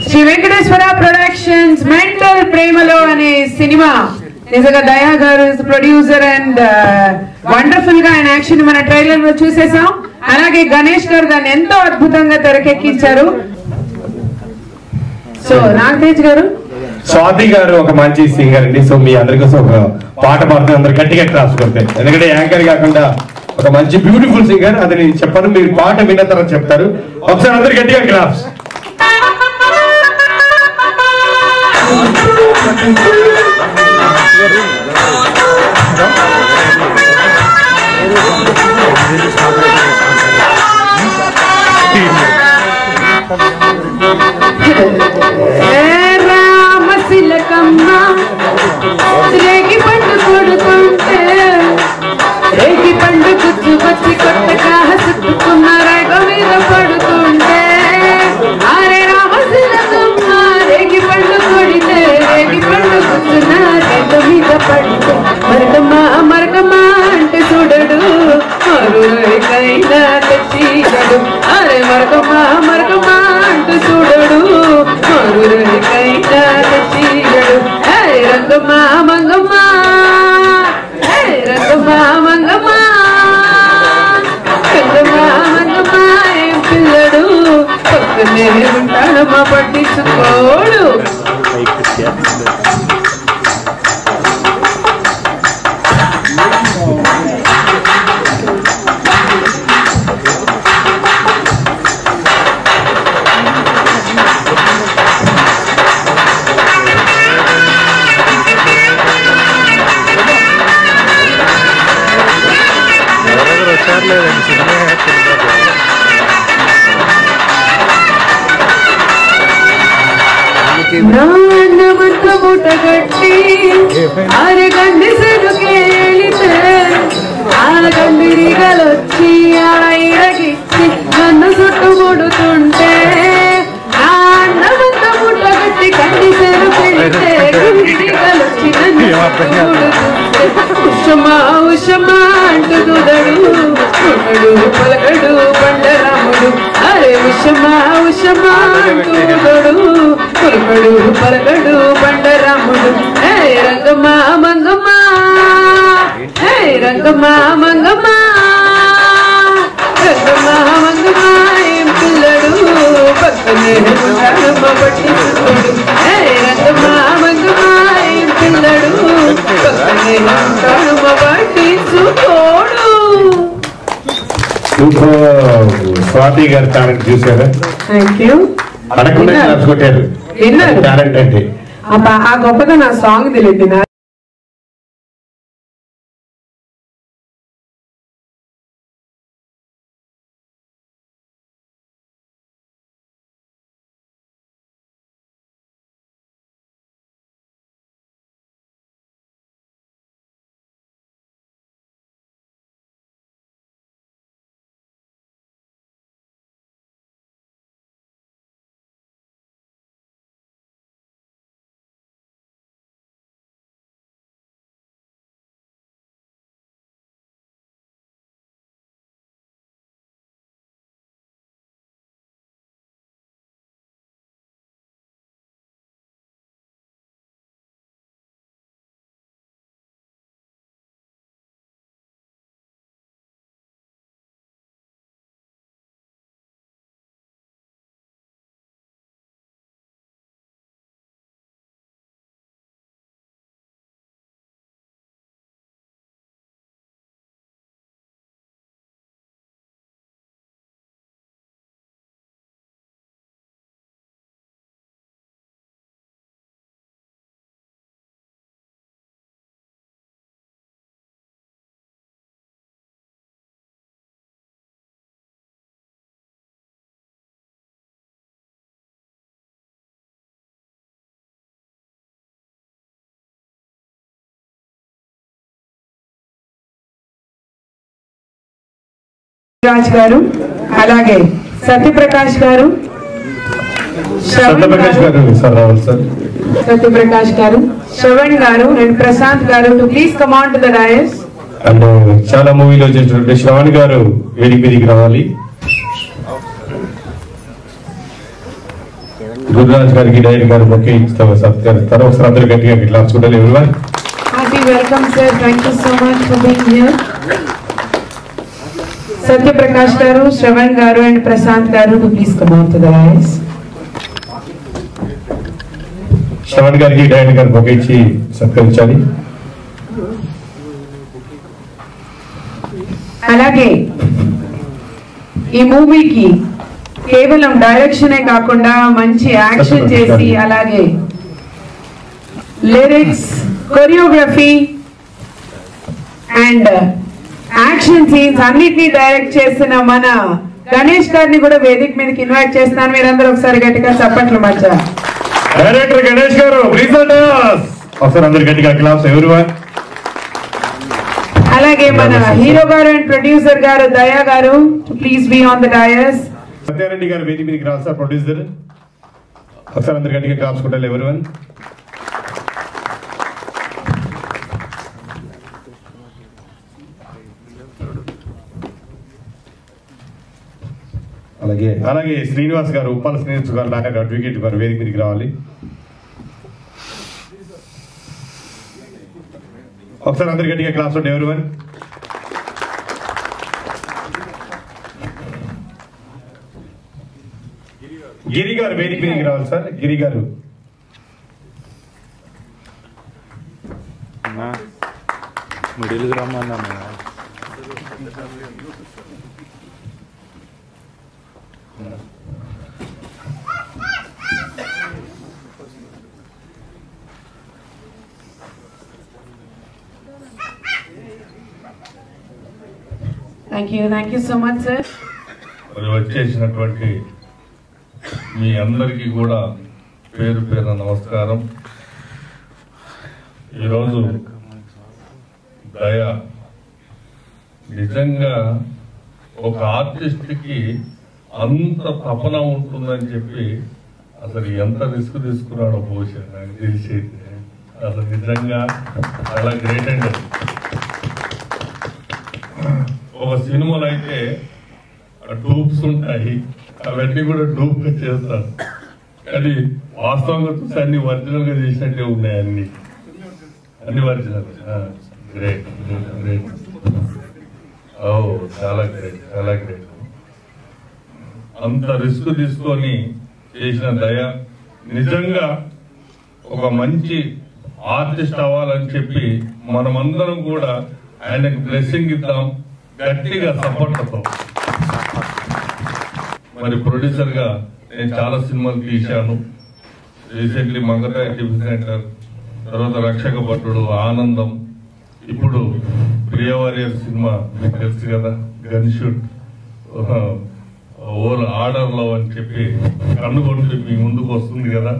శ్రీ వెంకటేశ్వర ప్రొడక్షన్స్ మెంటల్ ప్రేమలో అనే సినిమా నిజంగా దయా గారు ప్రొడ్యూసర్ అండ్ వండర్ఫుల్ గా ఆయన యాక్షన్ మన ట్రైలర్ లో చూసేసాం. అలాగే గణేష్ గారు దాన్ని ఎంతో అద్భుతంగా తెరకెక్కించారు. సో నాగతేజ్ గారు, స్వాతి గారు ఒక మంచి సింగర్ అండి. సో మీ అందరి కోసం ఒక పాట పాడుతుంది, అందరు గట్టిగా క్లాస్ కొడతాయి. ఎందుకంటే యాంకర్ కాకుండా ఒక మంచి బ్యూటిఫుల్ సింగర్. అది నేను చెప్పాను, మీరు పాట విన్న తర్వాత చెప్తారు. ఒకసారి అందరు గట్టిగా క్లాప్స్. రామశిలకమ్మ రేగి పండు కొడుకుంటే రేగి పండు గుచ్చు వచ్చి కొత్తగా చుట్టుకున్న రేగ మీద పడుతుంటే, అరే రామశిలకమ్మ రేగి పండు కొడితే రేగి పండు గుచ్చున రేగ మీద పడుతూ మరకమ్మా మరకమ్మా అంటే చూడడు మరుకైనా తెచ్చిగడు. అరే మరకమ్మా మరకమ్మా అంటూ చూడడు మరుకైనా తెచ్చిగడు. రంగమ్మా మంగమ్మా రంగమ్మా మంగమ్మా రంగమ్మా మంగమ్మా ఏం పిల్లడు పక్కనే ఉంటాడమ్మా పట్టించుకోడు. నాన్నమంత మూట కట్టి అరగండి సెరుకేళితే ఆ గండిరిగలొచ్చి ఆడగిచ్చి నన్ను చుట్టుముడుతుంటే, నాన్నమంత మూట కట్టి కండి సెరుకెళితే గండిరిగలొచ్చి నన్ను చుట్టుముడుతుంటే, ఉషమా ఉషమా అంటూ దుదడు పలకడు బండరాముడు. అరే ఉషమా ఉషమా అంటూ దుదడు పలకడు పలకడు బండరాముడు. హే రంగమ్మా మంగమ్మా హే రంగమ్మా మంగమ్మా రంగమ్మా మంగమ్మా ఏం పిల్లడు పక్కనే ఉంటాడమ్మ పట్టించుకోడు. హే రంగమ్మా మంగమ్మా ఏం పిల్లడు పక్కనే ఉంటాడమ్మ పట్టించుకోడు. స్వాతి గారు టాలెంట్ చూసారా? Thank you. అడగకుండా కొట్టారు టాలెంట్ అంటే. ఆ గొప్పగా నా సాంగ్ తెలియదు. రాజ్ గారు, అలాగే సత్యప్రకాష్ గారు, సత్యప్రకాష్ గారు, శ్రవణ్ గారు అండ్ ప్రశాంత్ గారు to please come on to the dais. And చాలా మూవీలో చేసినటువంటి శ్రవణ్ గారు వేదిక మీదకి రావాలి. గురురాజ్ గారికి డైరెక్టర్ గారు బొకే ఇస్తాము సత్కారం. ఒకసారి అందరూ గట్టిగా క్లాప్స్ కూడా everyone. Happy welcome sir, thank you so much for being here. Satyaprakash garu, Shravan garu and Prasant garu to please come on to the dais. Shravan గారికి డైరెక్టర్ గారు బొకే ఇచ్చి సత్కరించాలి. అలాగే ఈ మూవీకి కేవలం డైరెక్షనే కాకుండా మంచి యాక్షన్ చేసి అలాగే lyrics, choreography and action scenes అన్నిటినీ డైరెక్ట్ చేసిన మన గణేష్ గారిని కూడా వేదిక మీదకి ఇన్వైట్ చేస్తున్నాను. మీరందరూ ఒకసారి గట్టిగా చప్పట్ల మధ్య డైరెక్టర్ గణేష్ గారు ప్లీజ్ ఒకసారి అందరు గట్టిగా క్లాప్స్ ఎవరివన్. అలాగే మన హీరో గారు అండ్ ప్రొడ్యూసర్ గారు దయా గారు to please be on the dais. Satya Reddy గారు వేదిక మీదకి రావాలి సార్, ప్రొడ్యూసర్. ఒకసారి అందరు గట్టిగా క్లాప్స్ కొట్టాలి ఎవరివన్. అలాగే శ్రీనివాస్ గారు, ఉప్పాల శ్రీనివాస్ గారు, లాగా అడ్వకేట్ గారు వేదిక మీదకి రావాలి. ఒకసారి అందరు గట్టిగా క్లాస్ ఉంటే ఎవరివన్. గిరి గారు వేదిక మీదకి రావాలి సార్. గిరి గారు thank you so much sir. మరి వచ్చేసినటువంటి మీ అందరికీ కూడా పేరు పేరు నమస్కారం. ఈరోజు దయ నిజంగా ఒక ఆర్టిస్ట్కి అంత తపన ఉంటుందని చెప్పి అసలు ఎంత రిస్క్ తీసుకున్నాడో బహుశా నాకు తెలిసి అసలు నిజంగా చాలా గ్రేట్ అండి. ఒక సినిమాలో అయితే డూప్స్ ఉంటాయి, అవన్నీ కూడా డూప్ గా చేస్తారు, కానీ వాస్తవంగా చూసి అన్ని ఒరిజినల్ గా చేసినట్టే ఉన్నాయి. అన్ని ఒరిజినల్. Great great. ఓ చాలా గ్రేట్, చాలా గ్రేట్. అంత రిస్క్ తీసుకొని చేసిన దయ నిజంగా ఒక మంచి ఆర్టిస్ట్ అవ్వాలని చెప్పి మనమందరం కూడా ఆయనకు బ్లెస్సింగ్ ఇద్దాం గట్టిగా సపోర్ట్తో. మరి ప్రొడ్యూసర్ గా నేను చాలా సినిమాలు తీశాను. రీసెంట్లీ మంగతాయ టిఫిన్ సెంటర్, తర్వాత రక్షక భటుడు, ఆనందం, ఇప్పుడు ప్రియవారియర్ సినిమా మీకు తెలుసు కదా, గన్ షూట్, ఓవర్ ఆర్డర్ లో అని చెప్పి కన్నుకొంటే మీ ముందుకు వస్తుంది కదా.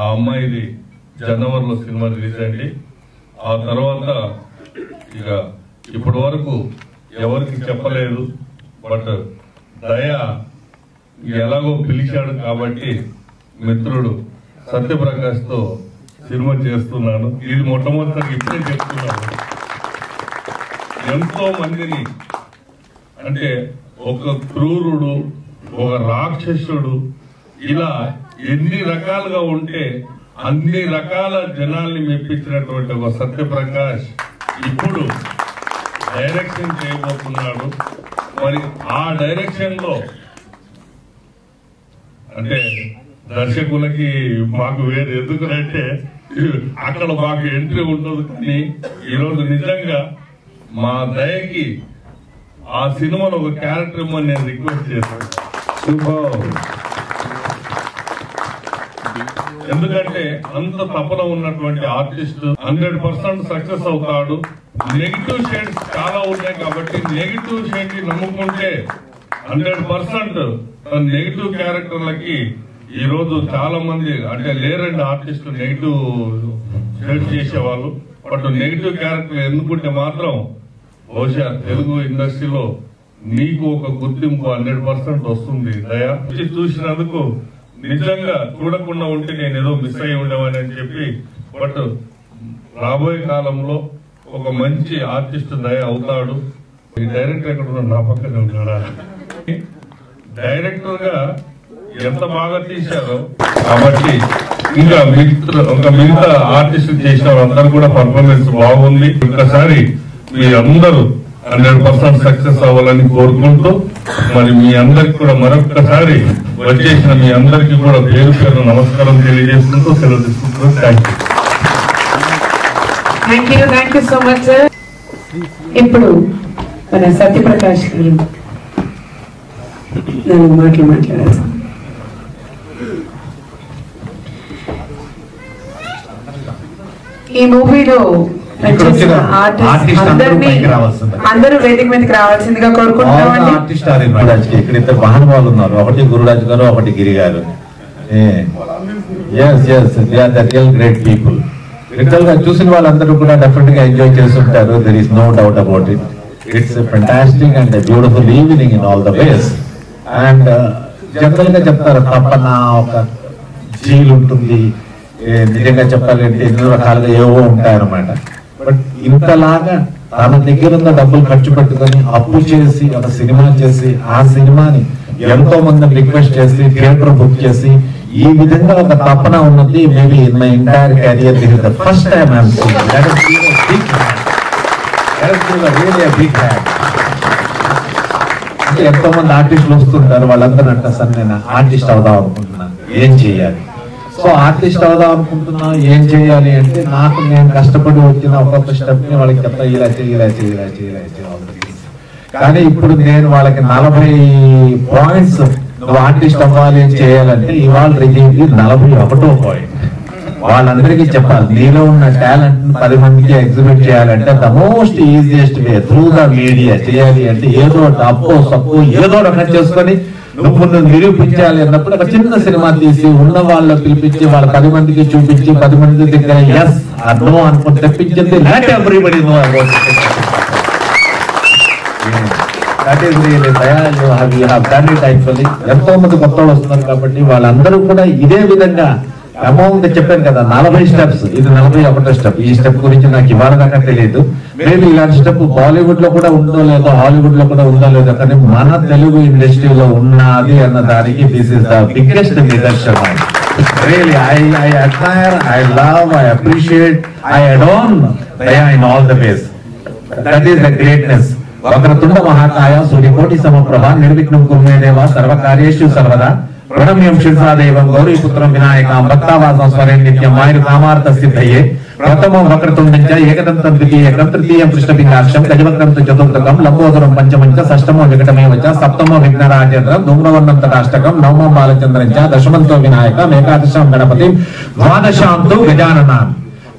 ఆ అమ్మాయిది జనవరిలో సినిమా రిలీజ్ అయింది. ఆ తర్వాత ఇక ఇప్పటి వరకు ఎవరికి చెప్పలేదు, బట్ దయ ఎలాగో పిలిచాడు కాబట్టి మిత్రుడు సత్యప్రకాష్ తో సినిమా చేస్తున్నాను. ఇది మొట్టమొదటిసారి ఇప్పుడే చెప్తున్నాను. ఎంతో మందిని, అంటే ఒక క్రూరుడు, ఒక రాక్షసుడు, ఇలా ఎన్ని రకాలుగా ఉంటే అన్ని రకాల జనాల్ని మెప్పించినటువంటి ఒక సత్యప్రకాష్ ఇప్పుడు డైరెక్షన్ చేయబోతున్నాడు. మరి ఆ డైరెక్షన్ లో అంటే దర్శకులకి మాకు వేరు ఎందుకంటే అక్కడ మాకు ఎంట్రీ ఉండదు, కానీ ఈరోజు నిజంగా మా దయకి ఆ సినిమాలో ఒక క్యారెక్టర్ ఇవ్వమని నేను రిక్వెస్ట్ చేశాను. ఎందుకంటే అంత తపన ఉన్నటువంటి ఆర్టిస్ట్ 100% సక్సెస్ అవుతాడు. నెగిటివ్ షేడ్స్ చాలా ఉన్నాయి కాబట్టి నెగిటివ్ షేడ్ ని నమ్ముకుంటే 100% నెగిటివ్ క్యారెక్టర్లకి ఈ రోజు చాలా మంది అంటే లేరండి ఆర్టిస్టులు నెగిటివ్ షేడ్ చేసేవాళ్ళు. బట్ నెగిటివ్ క్యారెక్టర్ ఎందుకుంటే మాత్రం బహుశా తెలుగు ఇండస్ట్రీలో నీకు ఒక గుర్తింపు 100% వస్తుంది. దయా చూసినందుకు నిజంగా చూడకుండా ఉంటే నేను ఏదో మిస్ అయ్యి ఉండేవాని అని చెప్పి, బట్ రాబోయే కాలంలో ఒక మంచి ఆర్టిస్ట్ దయ అవుతాడు. ఈ డైరెక్టర్ ఎక్కడ ఉన్నాడు? నా పక్కనే ఉన్నాడా? డైరెక్టర్ గా ఎంత బాగా తీశారో, కాబట్టి ఇంకా మిగతా ఆర్టిస్ట్ చేసిన వాళ్ళందరూ కూడా పర్ఫార్మెన్స్ బాగుంది. ఒక్కసారి మీరందరూ 100% సక్సెస్ అవ్వాలని కోరుకుంటూ, మరి మీ అందరికి కూడా మరొక్కసారి వచ్చేసిన మీ అందరికీ కూడా పేరు పేరు నమస్కారం తెలియజేసుకుంటూ సెలవు తీసుకుంటున్నాను. Thank you so much sir. ఇప్పుడు మన సత్యప్రకాష్ గారు మాట్లాడారు. ఈ మూవీలో అందరూ వేదిక మీదకి రావాల్సిందిగా కోరుకుంటున్నామండి. ఇక్కడ ఇద్దరు మహానుభావులు ఉన్నారు, ఒకటి గురురాజు గారు, ఒకటి గిరి గారు. Real great people. లిటరల్ గా చూసిన వాళ్ళందరూ కూడా డెఫినెట్ గా ఎంజాయ్ చేస్తుంటారు. There is no doubt about it. It's fantastic and beautiful evening in all the ways. And general గా చెప్తారు, తప్పన ఒక జీలు ఉంటుంది, నిజంగా చెప్పాలంటే ఎన్నో రకాలుగా ఏవో ఉంటాయన్నమాట. బట్ ఇంతలాగా తన దగ్గర ఉన్న డబ్బులు ఖర్చు పెట్టుకొని అప్పు చేసి ఒక సినిమా చేసి, ఆ సినిమాని ఎంతో మందిని రిక్వెస్ట్ చేసి థియేటర్ బుక్ చేసి, ఈ విధంగా ఒక తపన ఉన్నది. Maybe in my entire career this is the first time I am seeing. That is really a big hand. అంటే ఎంతో మంది ఆర్టిస్టులు వస్తుంటారు, వాళ్ళందరూ అంటే సార్ నేను ఆర్టిస్ట్ అవుదాం అనుకుంటున్నాను, ఏం చేయాలి? సో ఆర్టిస్ట్ అవుదాం అనుకుంటున్నా, ఏం చేయాలి అంటే నాకు నేను కష్టపడి వచ్చిన ఒక్కొక్క స్టెప్ ని వాళ్ళకి చెప్తా, ఇలా చేయాలి, ఇలా చేయాలి, ఇలా చేయాలి, ఇలా చేయాలి. కానీ ఇప్పుడు నేను వాళ్ళకి 40 పాయింట్స్ నువ్వు ఆర్టిస్ట్ అవ్వాలి చేయాలంటే ఇవాళ రిజీవ్కి 41వ పాయింట్. వాళ్ళందరికీ చెప్పాలి, నీలో ఉన్న టాలెంట్ 10 మందికి ఎగ్జిబిట్ చేయాలంటే the most easiest way through the media చేయాలి. అంటే ఏదో అప్పో సప్పు ఏదో రకం చేసుకొని నువ్వు నిరూపించాలి అన్నప్పుడు ఒక చిన్న సినిమా తీసి ఉన్న వాళ్ళ పిలిపించి వాళ్ళ 10 మందికి చూపించి 10 మంది దగ్గర ఎస్ ఆర్ నో అనుకుని తెప్పించింది. Let everybody know about it. That is really Daya, you have done it actually. ఎంతో మంది కొత్త వాళ్ళు వస్తున్నారు కాబట్టి వాళ్ళందరూ కూడా ఇదే విధంగా అమౌంట్ చెప్పాను కదా 40 స్టెప్స్, ఇది 41వ స్టెప్. ఈ స్టెప్ గురించి నాకు ఇవాళ దాకా తెలియదు. మేబీ ఇలాంటి స్టెప్ బాలీవుడ్ లో కూడా ఉందో లేదో, హాలీవుడ్ లో కూడా ఉందో లేదో, కానీ మన తెలుగు ఇండస్ట్రీలో ఉన్నది అన్న దానికి దిస్ ఇస్ ద బిగ్గెస్ట్ నిదర్శనం. Really I admire, I love, I appreciate, I adore Daya in all the ways. That is the greatness. వక్రతుండ మహాకాయ సూర్యకోటి సమప్రభ నిర్విఘ్నం కుర్మే దేవ సర్వకార్యేషు సర్వదా ప్రణమ్యం శిర్షాదేవం గౌరీపుత్రం వినాయకం భక్తావాసం స్వరేం నిత్యం మాయు కామార్థ సిద్ధయే ప్రథమం వక్రతుండం చ ఏకదంతం ద్వితీయకం తృతీయం కృష్ణపిండాక్షం గజవక్రం చతుర్థకం లంబోదరం పంచమం చ షష్టమో వికటమేవ చ సప్తమో విఘ్నరాజేంద్రం ధూమ్రవర్ణం తటాష్టకం నవమం బాలచంద్రం చ దశమంతో వినాయకం ఏకాదశం గణపతి ద్వాదశాంతో గజాననాం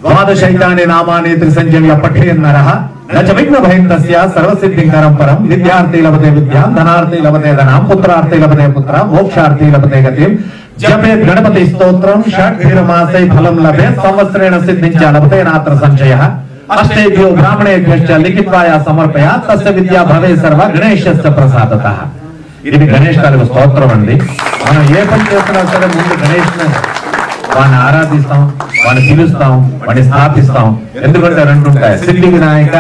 ద్వాదశైతాని నామాని త్రిసంజన్య పఠేన్నరః నచ విఘ్న భయం తస్య సర్వసిద్ధింకరం పరం విద్యార్థి లభతే విద్యాం ధనార్థి లభతే ధనాం పుత్రార్థి లభతే పుత్రం మోక్షార్థి లభతే గతిం జపేత్ గణపతి స్తోత్రం షడ్భిర్మాసై ఫలం లభేత్ సంవత్సరేణ సిద్ధించ లభతే నాత్ర సంశయః అష్టేభ్యో బ్రాహ్మణేభ్యశ్చ లిఖిత్వాయ సమర్పయాత్ తస్య విద్యా భవే సర్వ గణేశస్య ప్రసాదతః. ఇది గణేష్ గారి స్తోత్రం అండి. మనం ఏ పని చేస్తున్నా సరే ముందు గణేష్ వాడిని ఆరాధిస్తాం, వాడిని పిలుస్తాం, వాడిని స్థాపిస్తాం. ఎందుకంటే రెండు ఉంటాయి, సిద్ధి వినాయక,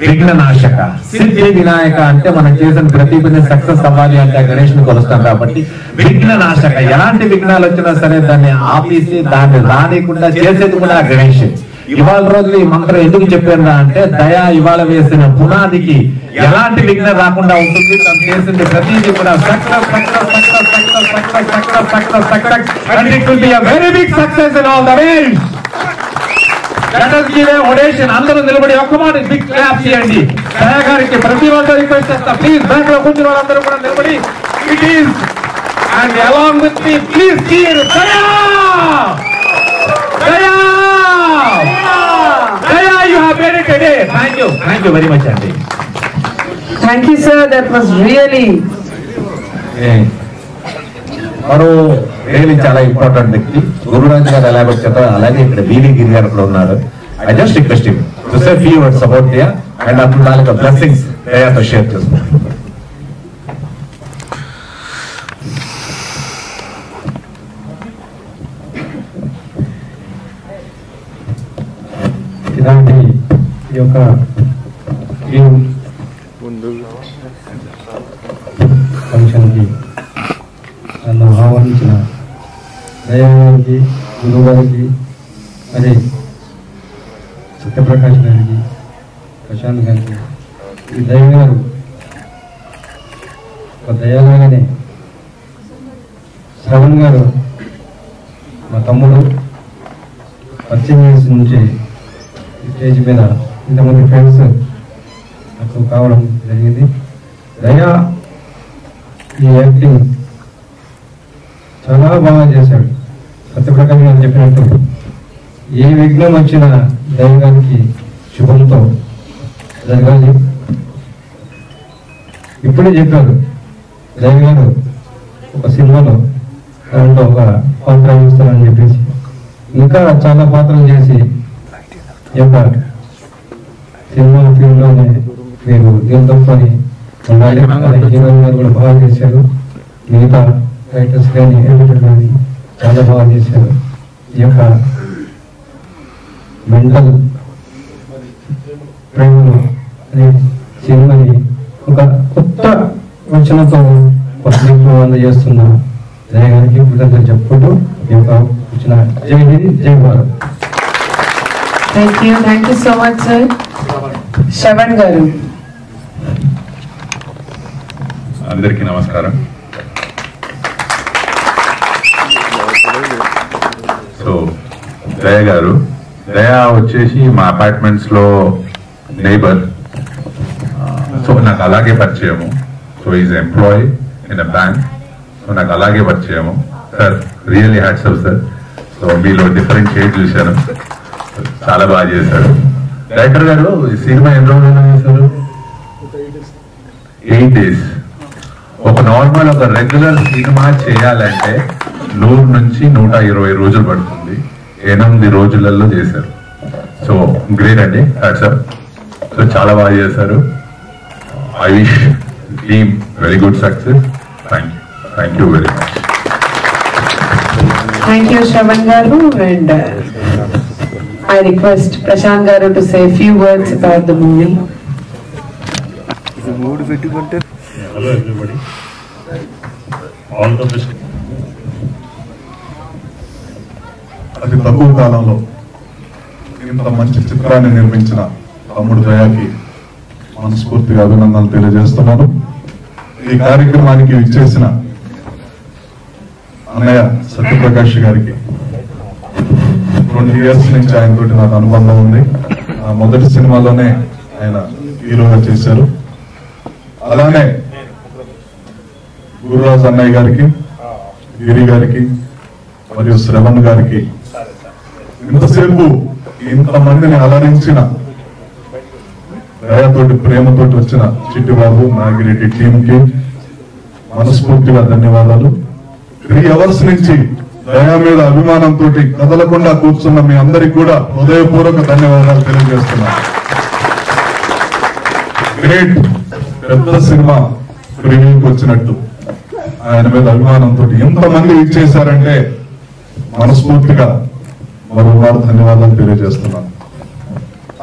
విఘ్న నాశక. సిద్ధి వినాయక అంటే మనం చేసిన ప్రతి పని సక్సెస్ అవ్వాలి అంటే గణేష్ ని కొలుస్తాం కాబట్టి విఘ్న నాశక. ఎలాంటి విఘ్నాలు వచ్చినా సరే దాన్ని ఆపేసి దాన్ని రానికుండా చేసేది కూడా గణేష్. ఇవాళ రోజులు ఈ మంత్రం ఎందుకు చెప్పారా అంటే దయా ఇవాళ వేసిన పునాదికి ఎలాంటి విఘ్నం రాకుండా ఉంటుంది. తను చేసింది ప్రతిదీ కూడా success success success success success success success success and it will be a very big success in all the ways. Let us give a ovation. అందరూ నిలబడి ఒక్క మాట బిగ్ క్లాప్ చేయండి దయా గారికి. ప్రతి ఒక్కరు రిక్వెస్ట్ చేస్తా, ప్లీజ్ బ్యాక్ లో కూర్చున్న వాళ్ళందరూ కూడా నిలబడి it is and along with me please cheer Daya Daya Daya. You have made it today. Thank you very much అండి. Thank you sir, that was really. మరో రియలీ చాలా ఇంపార్టెంట్ వ్యక్తి గురురాజ్ గారు ఎలా వచ్చారో అలాగే ఇక్కడ బీవీ గిరి గారు కూడా ఉన్నారు. I just request him to say few words about Diya and అప్పుడు తాలూకా బ్లెస్సింగ్స్ దయాతో షేర్ చేసుకుంటాం. యొక్క ఫంక్షన్కి నన్ను ఆహ్వానించిన దయానికి, గురువు గారికి, మరి సత్యప్రకాష్ గారికి, ప్రశాంత్ గారికి, ఈ దయ గారు ఒక దయాలాగానే శ్రవణ్ గారు మా తమ్ముడు పరిచయం చేసి నుంచి స్టేజ్ మీద ఇంతమంది ఫ్రెండ్స్ నాకు కావడం జరిగింది. దయా ఈ యాక్టింగ్ చాలా బాగా చేశాడు. సత్యప్రకాశ్ గారు చెప్పినట్టు ఏ విఘ్నం వచ్చినా దైవానికి శుభంతో జరగాలి. ఇప్పుడే చెప్పారు దైవ గారు ఒక సినిమాలో దాంట్లో ఒక పాత్ర ఇస్తారని చెప్పేసి, ఇంకా చాలా పాత్రలు చేసి ఈ యొక్క సినిమా ఫీల్డ్లోనే మీరు దీంతో పని ఉండాలి. హీరోయిన్ గారు కూడా బాగా చేశారు. మిగతా రైటర్స్ కానీ ఎడిటర్ కానీ చాలా బాగా చేశారు. ఈ యొక్క మెంటల్ ప్రేమలు అనే సినిమాని ఒక కొత్త వచనంతో పబ్లిక్ అందజేస్తున్న జయ గారికి కృతజ్ఞతలు చెప్పుకుంటూ ఈ యొక్క వచ్చిన జై హింద్, జై Bharat. Thank you so much sir. Shravan గారు. అందరికీ నమస్కారం. సో దయ గారు, దయ వచ్చేసి మా అపార్ట్మెంట్స్ లో నైబర్. సో నాకు అలాగే పరిచయము. So is employee in a bank. So నాకు అలాగే పరిచయము. Sir really hats off sir. So మీలో డిఫరెంట్ షేడ్ చూశాను, చాలా బాగా చేశారు. డైరెక్టర్ గారు ఈ సినిమా ఎన్ని రోజులు చేశారు? 8 days. ఒక నార్మల్ ఒక రెగ్యులర్ సినిమా చేయాలంటే 100 నుంచి 120 రోజులు పడుతుంది. 8 రోజులలో చేశారు. సో గ్రేట్ అండి, హ్యాట్స్ ఆఫ్. సో చాలా బాగా చేశారు. I wish team very good success. Thank you very much. Thank you, Shravan Garu, and I request Prashant Garu to say a few words about the movie. Hello everybody. All the best. అతి తక్కువ కాలంలో ఇంత మంచి చిత్రాన్ని నిర్మించిన తమ్ముడు దయాకి మనస్ఫూర్తిగా అభినందనలు తెలియజేస్తున్నాను. ఈ కార్యక్రమానికి విచ్చేసిన అన్నయ్య సత్యప్రకాష్ గారికి 20 years నుంచి ఆయనతో నాకు అనుబంధం ఉంది. మొదటి సినిమాలోనే ఆయన హీరోగా చేశారు. అలానే గురురాజ్ అన్నయ్య గారికి, గిరి గారికి మరియు శ్రవణ్ గారికి, ఇంతసేపు ఇంతమందిని అలరించిన దయతోటి ప్రేమతోటి వచ్చిన చిట్టిబాబు, నాగిరెడ్డి టీమ్ కి మనస్ఫూర్తిగా ధన్యవాదాలు. 3 hours నుంచి దయా మీద అభిమానంతో కదలకుండా కూర్చున్న మీ అందరికి కూడా హృదయపూర్వక ధన్యవాదాలు తెలియజేస్తున్నాను. గ్రేట్, పెద్ద సినిమా ప్రివ్యూకి వచ్చినట్టు ఆయన మీద అభిమానంతో ఎంతమంది ఇచ్చేశారంటే మనస్ఫూర్తిగా మరోమారు ధన్యవాదాలు తెలియజేస్తున్నాను.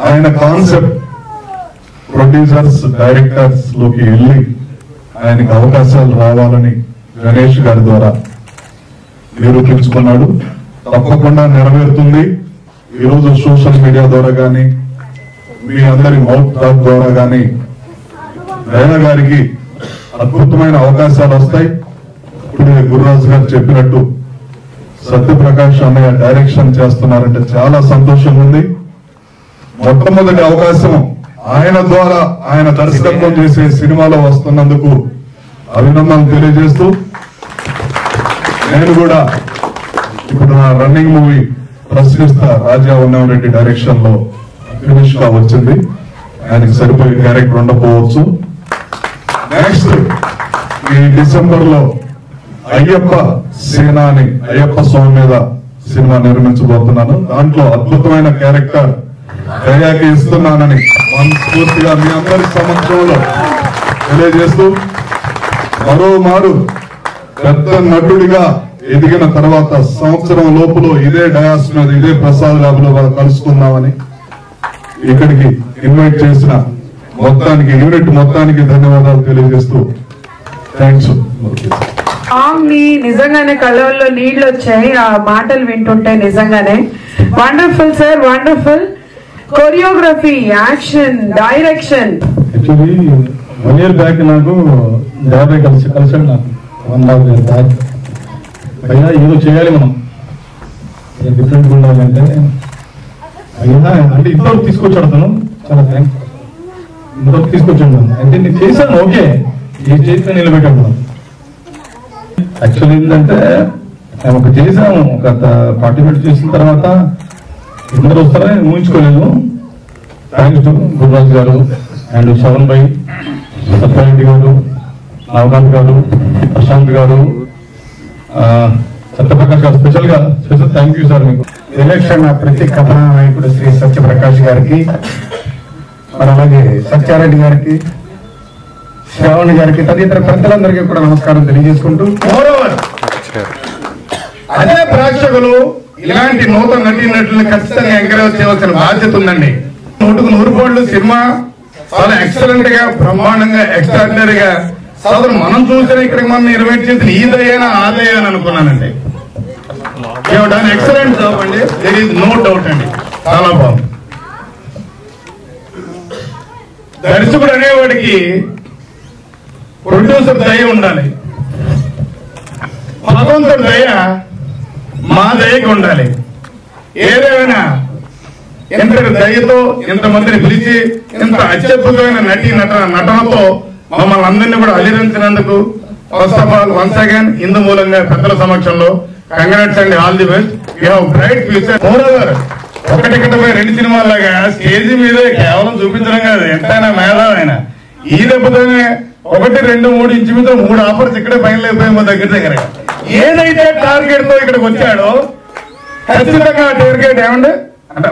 ఆయన కాన్సెప్ట్ ప్రొడ్యూసర్స్, డైరెక్టర్స్ లోకి వెళ్ళి ఆయనకి అవకాశాలు రావాలని గణేష్ గారి ద్వారా నిరూపించుకున్నాడు. తప్పకుండా నెరవేరుతుంది. ఈరోజు సోషల్ మీడియా ద్వారా కానీ, మీ అందరి మౌత్ టాక్ ద్వారా కానీ దయా గారికి అద్భుతమైన అవకాశాలు వస్తాయి. ఇప్పుడే గురురాజు గారు చెప్పినట్టు సత్యప్రకాష్ అన్నయ్య డైరెక్షన్ చేస్తున్నారంటే చాలా సంతోషంగా ఉంది. మొట్టమొదటి అవకాశం ఆయన ద్వారా ఆయన దర్శకత్వం చేసే సినిమాలో వస్తున్నందుకు అభినందనలు తెలియజేస్తూ, నేను కూడా ఇప్పుడు నా రన్నింగ్ మూవీ ప్రశ్నిస్తా రాజా ఉన్నరెడ్డి డైరెక్షన్ లో ఫినిష్ గా వచ్చింది. ఆయనకి సరిపోయే క్యారెక్టర్ ఉండకపోవచ్చు. నెక్స్ట్ ఈ డిసెంబర్ లో అయ్యప్ప సేనాని, అయ్యప్ప స్వామి మీద సినిమా నిర్మించబోతున్నాను. దాంట్లో అద్భుతమైన క్యారెక్టర్ దయాకి ఇస్తున్నానని మనస్ఫూర్తిగా మీ అందరి సమక్షంలో తెలియజేస్తూ, మరోమారు పెద్ద నటుడిగా ఎదిగిన తర్వాత సంవత్సరం లోపులో ఇదే డయాస్ మీద, ఇదే ప్రసాద్ ల్యాబ్ లో కలుసుకుందామని ఇక్కడికి ఇన్వైట్ చేసిన మొత్తానికి యూనిట్ మొత్తానికి ధన్యవాదాలు తెలియజేస్తూ థ్యాంక్స్. సాంగ్ ని నిజంగానే కళ్ళల్లో నీళ్ళు వచ్చాయి ఆ మాటలు వింటుంటే. నిజంగానే wonderful sir, wonderful choreography, action, direction. Actually 1 year back నాకు డాబే కలిసాడు నాకు 1.5 year బ్యాక్. పైగా ఏదో చేయాలి మనం, డిఫరెంట్గా ఉండాలంటే అయినా అంటే ఇంతవరకు తీసుకొచ్చాడు అతను. చాలా థ్యాంక్స్. ఇంతవరకు తీసుకొచ్చాడు అంటే నేను చేశాను, ఓకే ఏం చేసినా నిలబెట్టాను. యాక్చువల్ ఏంటంటే మేము ఒక చేసాము, ఒక 40 minutes చేసిన తర్వాత అందరూ వస్తారని ఊహించుకోలేదు. థ్యాంక్స్ టు గురురాజ్ గారు అండ్ శవన్ భాయ్, సత్యారెడ్డి గారు, నవకాంత్ గారు, ప్రశాంత్ గారు, సత్యప్రకాష్ గారు, స్పెషల్ థ్యాంక్ యూ సార్. మీకు ఎలక్షన్ ప్రతి కథా నాయకుడు శ్రీ సత్యప్రకాష్ గారికి, మరి అలాగే సత్యారెడ్డి గారికి, శ్రావణ్ గారికి, తదితర పెద్దలందరికీ కూడా నమస్కారం తెలియజేసుకుంటూ, మోరోవర్ అదే ప్రేక్షకులు ఇలాంటి నూతన నటీనటులను ఖచ్చితంగా ఎంకరేజ్ చేయవలసిన బాధ్యత ఉందండి. 100కు 100 కోట్లు సినిమా చాలా ఎక్సలెంట్ గా, బ్రహ్మాండంగా, ఎక్స్ట్రాడినరీగా సాధారణ మనం చూసిన ఇక్కడికి మనం ఇన్వైట్ చేసిన ఈ దయ్యానా ఆ దయ్యానా అనుకున్నానండి. ఎక్సలెంట్ జాబ్ అండి, దేర్ ఈజ్ నో డౌట్ అండి, చాలా బాగుంది. దర్శకుడు అనేవాడికి ప్రొడ్యూసర్ దయ ఉండాలి, భగవంతుడి దయ మా దయకి ఉండాలి. ఏదేమైనా ఎంతటి దయతో ఇంతమందిని పిలిచి ఇంత అత్యద్భుతమైన నటనతో మమ్మల్ని అందరినీ కూడా అలిరించినందుకు first of all once again ఇందు మూలంగా పెద్దల సమక్షంలో congrats and all the best. You have bright future. Moreover ఒకటికటపై 2 సినిమాలాగా స్టేజ్ మీదే కేవలం చూపించడం కాదు, ఎంతైనా మేధావైన ఈ దెబ్బతోనే 1, 2, 3 ఇంచుమించు 3 ఆఫర్స్ ఇక్కడే ఫైనల్ అయిపోయి మా దగ్గర ఏదైతే టార్గెట్ తో ఇక్కడికి వచ్చాడో ఖచ్చితంగా టార్గెట్ ఏమండి అంటే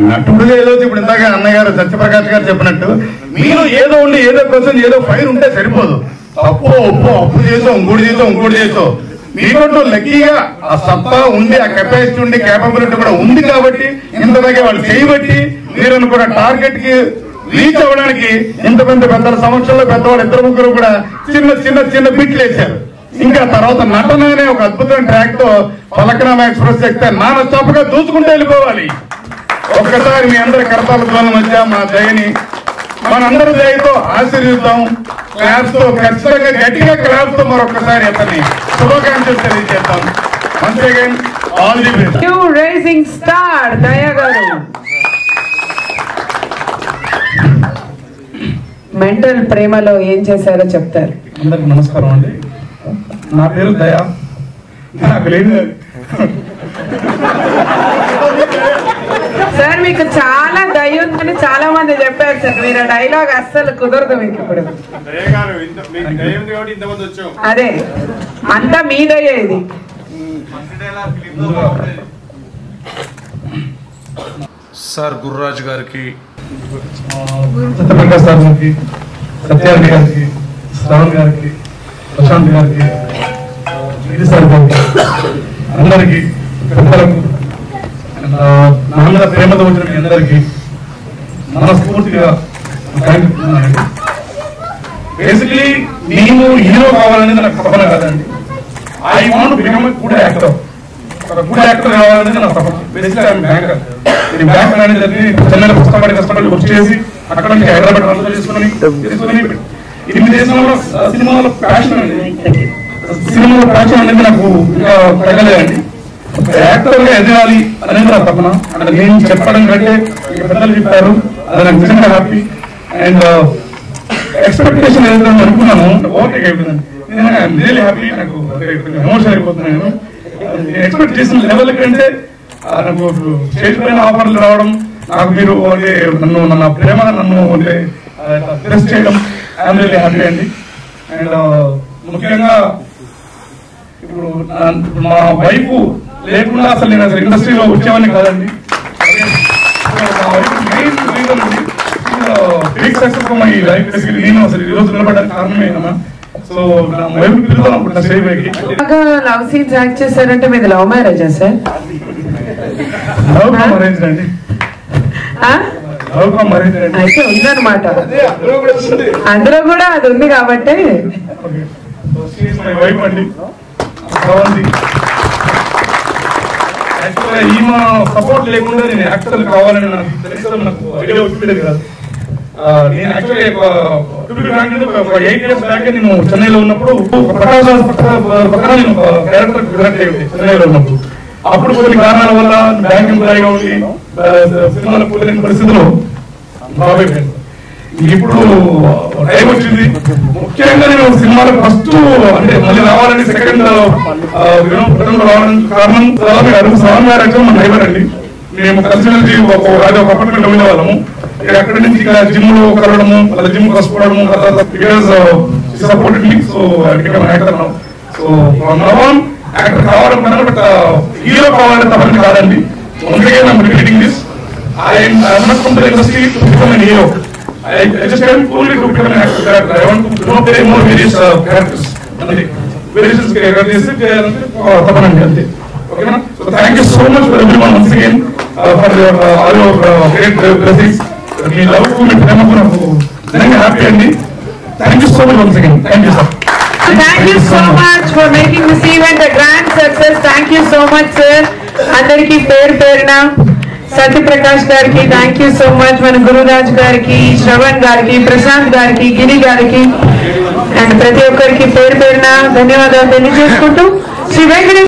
నటుడు ఏదో ఇప్పుడు ఇందాక అన్నయ్య గారు సత్యప్రకాష్ గారు చెప్పినట్టు మీరు ఏదో ఉండి ఏదో క్వశ్చన్ ఏదో ఫైర్ ఉంటే సరిపోదు. తప్పు ఒప్పు అప్పు చేసాం, ఇంకోటి చేసాం మీకంటూ లక్కీగా ఆ సత్తా ఉంది, ఆ కెపాసిటీ ఉండి, కేపబిలిటీ కూడా ఉంది కాబట్టి ఇంతదాకా వాళ్ళు చేయబట్టి మీరు కూడా టార్గెట్ కి రీచ్ అవ్వడానికి ఇంతమంది పెద్దల సమక్షంలో పెద్దవాళ్ళు 2, 3 కూడా చిన్న బిట్లు వేశారు. ఇంకా తర్వాత నటన అనే ఒక అద్భుతమైన ట్రాక్ తో పలకనామా ఎక్స్ప్రెస్ ఎక్కితే నాన్న చప్పగా దూసుకుంటూ వెళ్ళిపోవాలి. ఒక్కసారి మీ అందరి కరతాల ధ్వనుల మధ్య మా దయని మనందరి దయతో ఆశీర్వదిద్దాం. క్లాప్స్ తో ఖచ్చితంగా గట్టిగా క్లాప్స్ తో మరొకసారి అతన్ని శుభాకాంక్షలు తెలియజేద్దాం. Once again all the best. New rising star Daya గారు. మెంటల్ ప్రేమలో ఏం చేశారో చెప్తారు. అందరికి నమస్కారం అండి, నా పేరు దయా. నాకు లేదు సార్, మీకు చాలా దయ ఉందని చాలా మంది చెప్పారు సార్. మీరు డైలాగ్ అస్సలు కుదరదు మీకు ఇప్పుడు. అదే అంతా మీ దయ ఇది. సార్ గురురాజ్ గారికి, సత్యప్రకాష్ సార్ గారికి, సత్యారెడ్డి గారికి, శ్రావణ్ గారికి, ప్రశాంత్ గారికి, సార్ గారికి, అందరికి పెద్దలకు, నా మీద ప్రేమతో వచ్చిన మీ అందరికీ మనస్ఫూర్తిగా బేసిక్లీ నేను హీరో కావాలనేది నాకు తపన కాదండి. I want become good actor. Good actor కావాలనేది నా తపన. Basically I'm banker. ఇది బ్యాంకర్ అనేది చెన్నైలో కష్టపడి వర్క్ చేసి అక్కడ నుంచి హైదరాబాద్ తీసుకుని ఇన్ని దేశంలో సినిమాలో ప్యాషన్ అనేది నాకు ఇంకా తగ్గలేదండి. యాక్టర్ గా ఎదగాలి అనేది నా తపన. అంటే నేను చెప్పడం కంటే పెద్దలు చెప్పారు, అది నాకు నిజంగా హ్యాపీ. అండ్ ఎక్స్పెక్టేషన్ ఏదైతే అనుకున్నాను ఓవర్టేక్ అయిపోయిందండి. Really happy. నాకు ఎమోషన్ అయిపోతున్నాను. ఎక్స్పెక్ట్ చేసిన లెవెల్ కంటే నాకు స్టేజ్ పైన ఆఫర్లు రావడం, నాకు మీరు అంటే నా ప్రేమ నన్ను అంటే టెస్ట్ చేయడం, ఐఎమ్ రియల్లీ హ్యాపీ అండి. అండ్ ముఖ్యంగా ఇప్పుడు మా వైఫ్ లేకుండా అసలు నేను అసలు ఇండస్ట్రీలో వచ్చేవాడిని కాదండి. Main reason big success my life. నేను అసలు ఈ రోజు నిలబడడానికి కారణమే కదా. సో నా వైఫ్ పిలుద్దాం అనుకుంటా స్టేజ్ పైకి. లవ్ సీన్స్ యాక్ట్ చేశారంటే మీది లవ్ మ్యారేజా సార్? లవ్ మ్యారేజ్ అండి. అయితే ఉందన్నమాట, అందులో కూడా అది ఉంది కాబట్టి. ఈమె సపోర్ట్ లేకుండా నేను యాక్టర్ కావాలని నాకు ఐడియా వచ్చింది కాదు. నేను యాక్చువల్లీ ఒక 8 years బ్యాక్ నేను చెన్నైలో ఉన్నప్పుడు ప్రకాశ్ పక్కన నేను క్యారెక్టర్ డైరెక్ట్ అయ్యింది చెన్నైలో ఉన్నప్పుడు. అప్పుడు కొన్ని కారణాల వల్ల బ్యాంక్ ఎంప్లాయీగా ఉండి సినిమాలో కూడలేని పరిస్థితిలో బాబాయ్ ఇప్పుడు టైం వచ్చింది. ముఖ్యంగా నేను సినిమాలో ఫస్ట్ అంటే మళ్ళీ రావాలని సెకండ్ రావడానికి కారణం సవన్ గారు అంటే మన డ్రైవర్ అండి. మేము కలిసి ఒక అపార్ట్మెంట్ ఉండే వాళ్ళము. అక్కడి నుంచి జిమ్ లో కలవడము, అలా జిమ్ కసుకోవడము, supported me. So actor so నవన్ యాక్టర్ కావడం కన్నా బట్ హీరో కావాలని తప్పని కాదండి. అందుకే I'm repeating this. I am not from the industry to become a hero. I just came only to become an actor. I want to play more various characters. Various characters తప్పనండి అంతే. Okay, so thank you so much for everyone once again for your all your great blessings. Me love మీ ప్రేమకు నాకు నిజంగా happy అండి. Thank you so much once again. Thank you sir. Thank you so much for making this event a grand success. Thank you so much, sir. అందరికి పేరున సత్యప్రకాష్ గారికి thank you so much, మన గురురాజ్ గారికి, శ్రవణ్ గారికి, ప్రశాంత్ గారికి, గిరి గారికి అండ్ ప్రతి ఒక్కరికి పేరున ధన్యవాదాలు తెలియజేసుకుంటూ శ్రీ వెంకటేశ్వర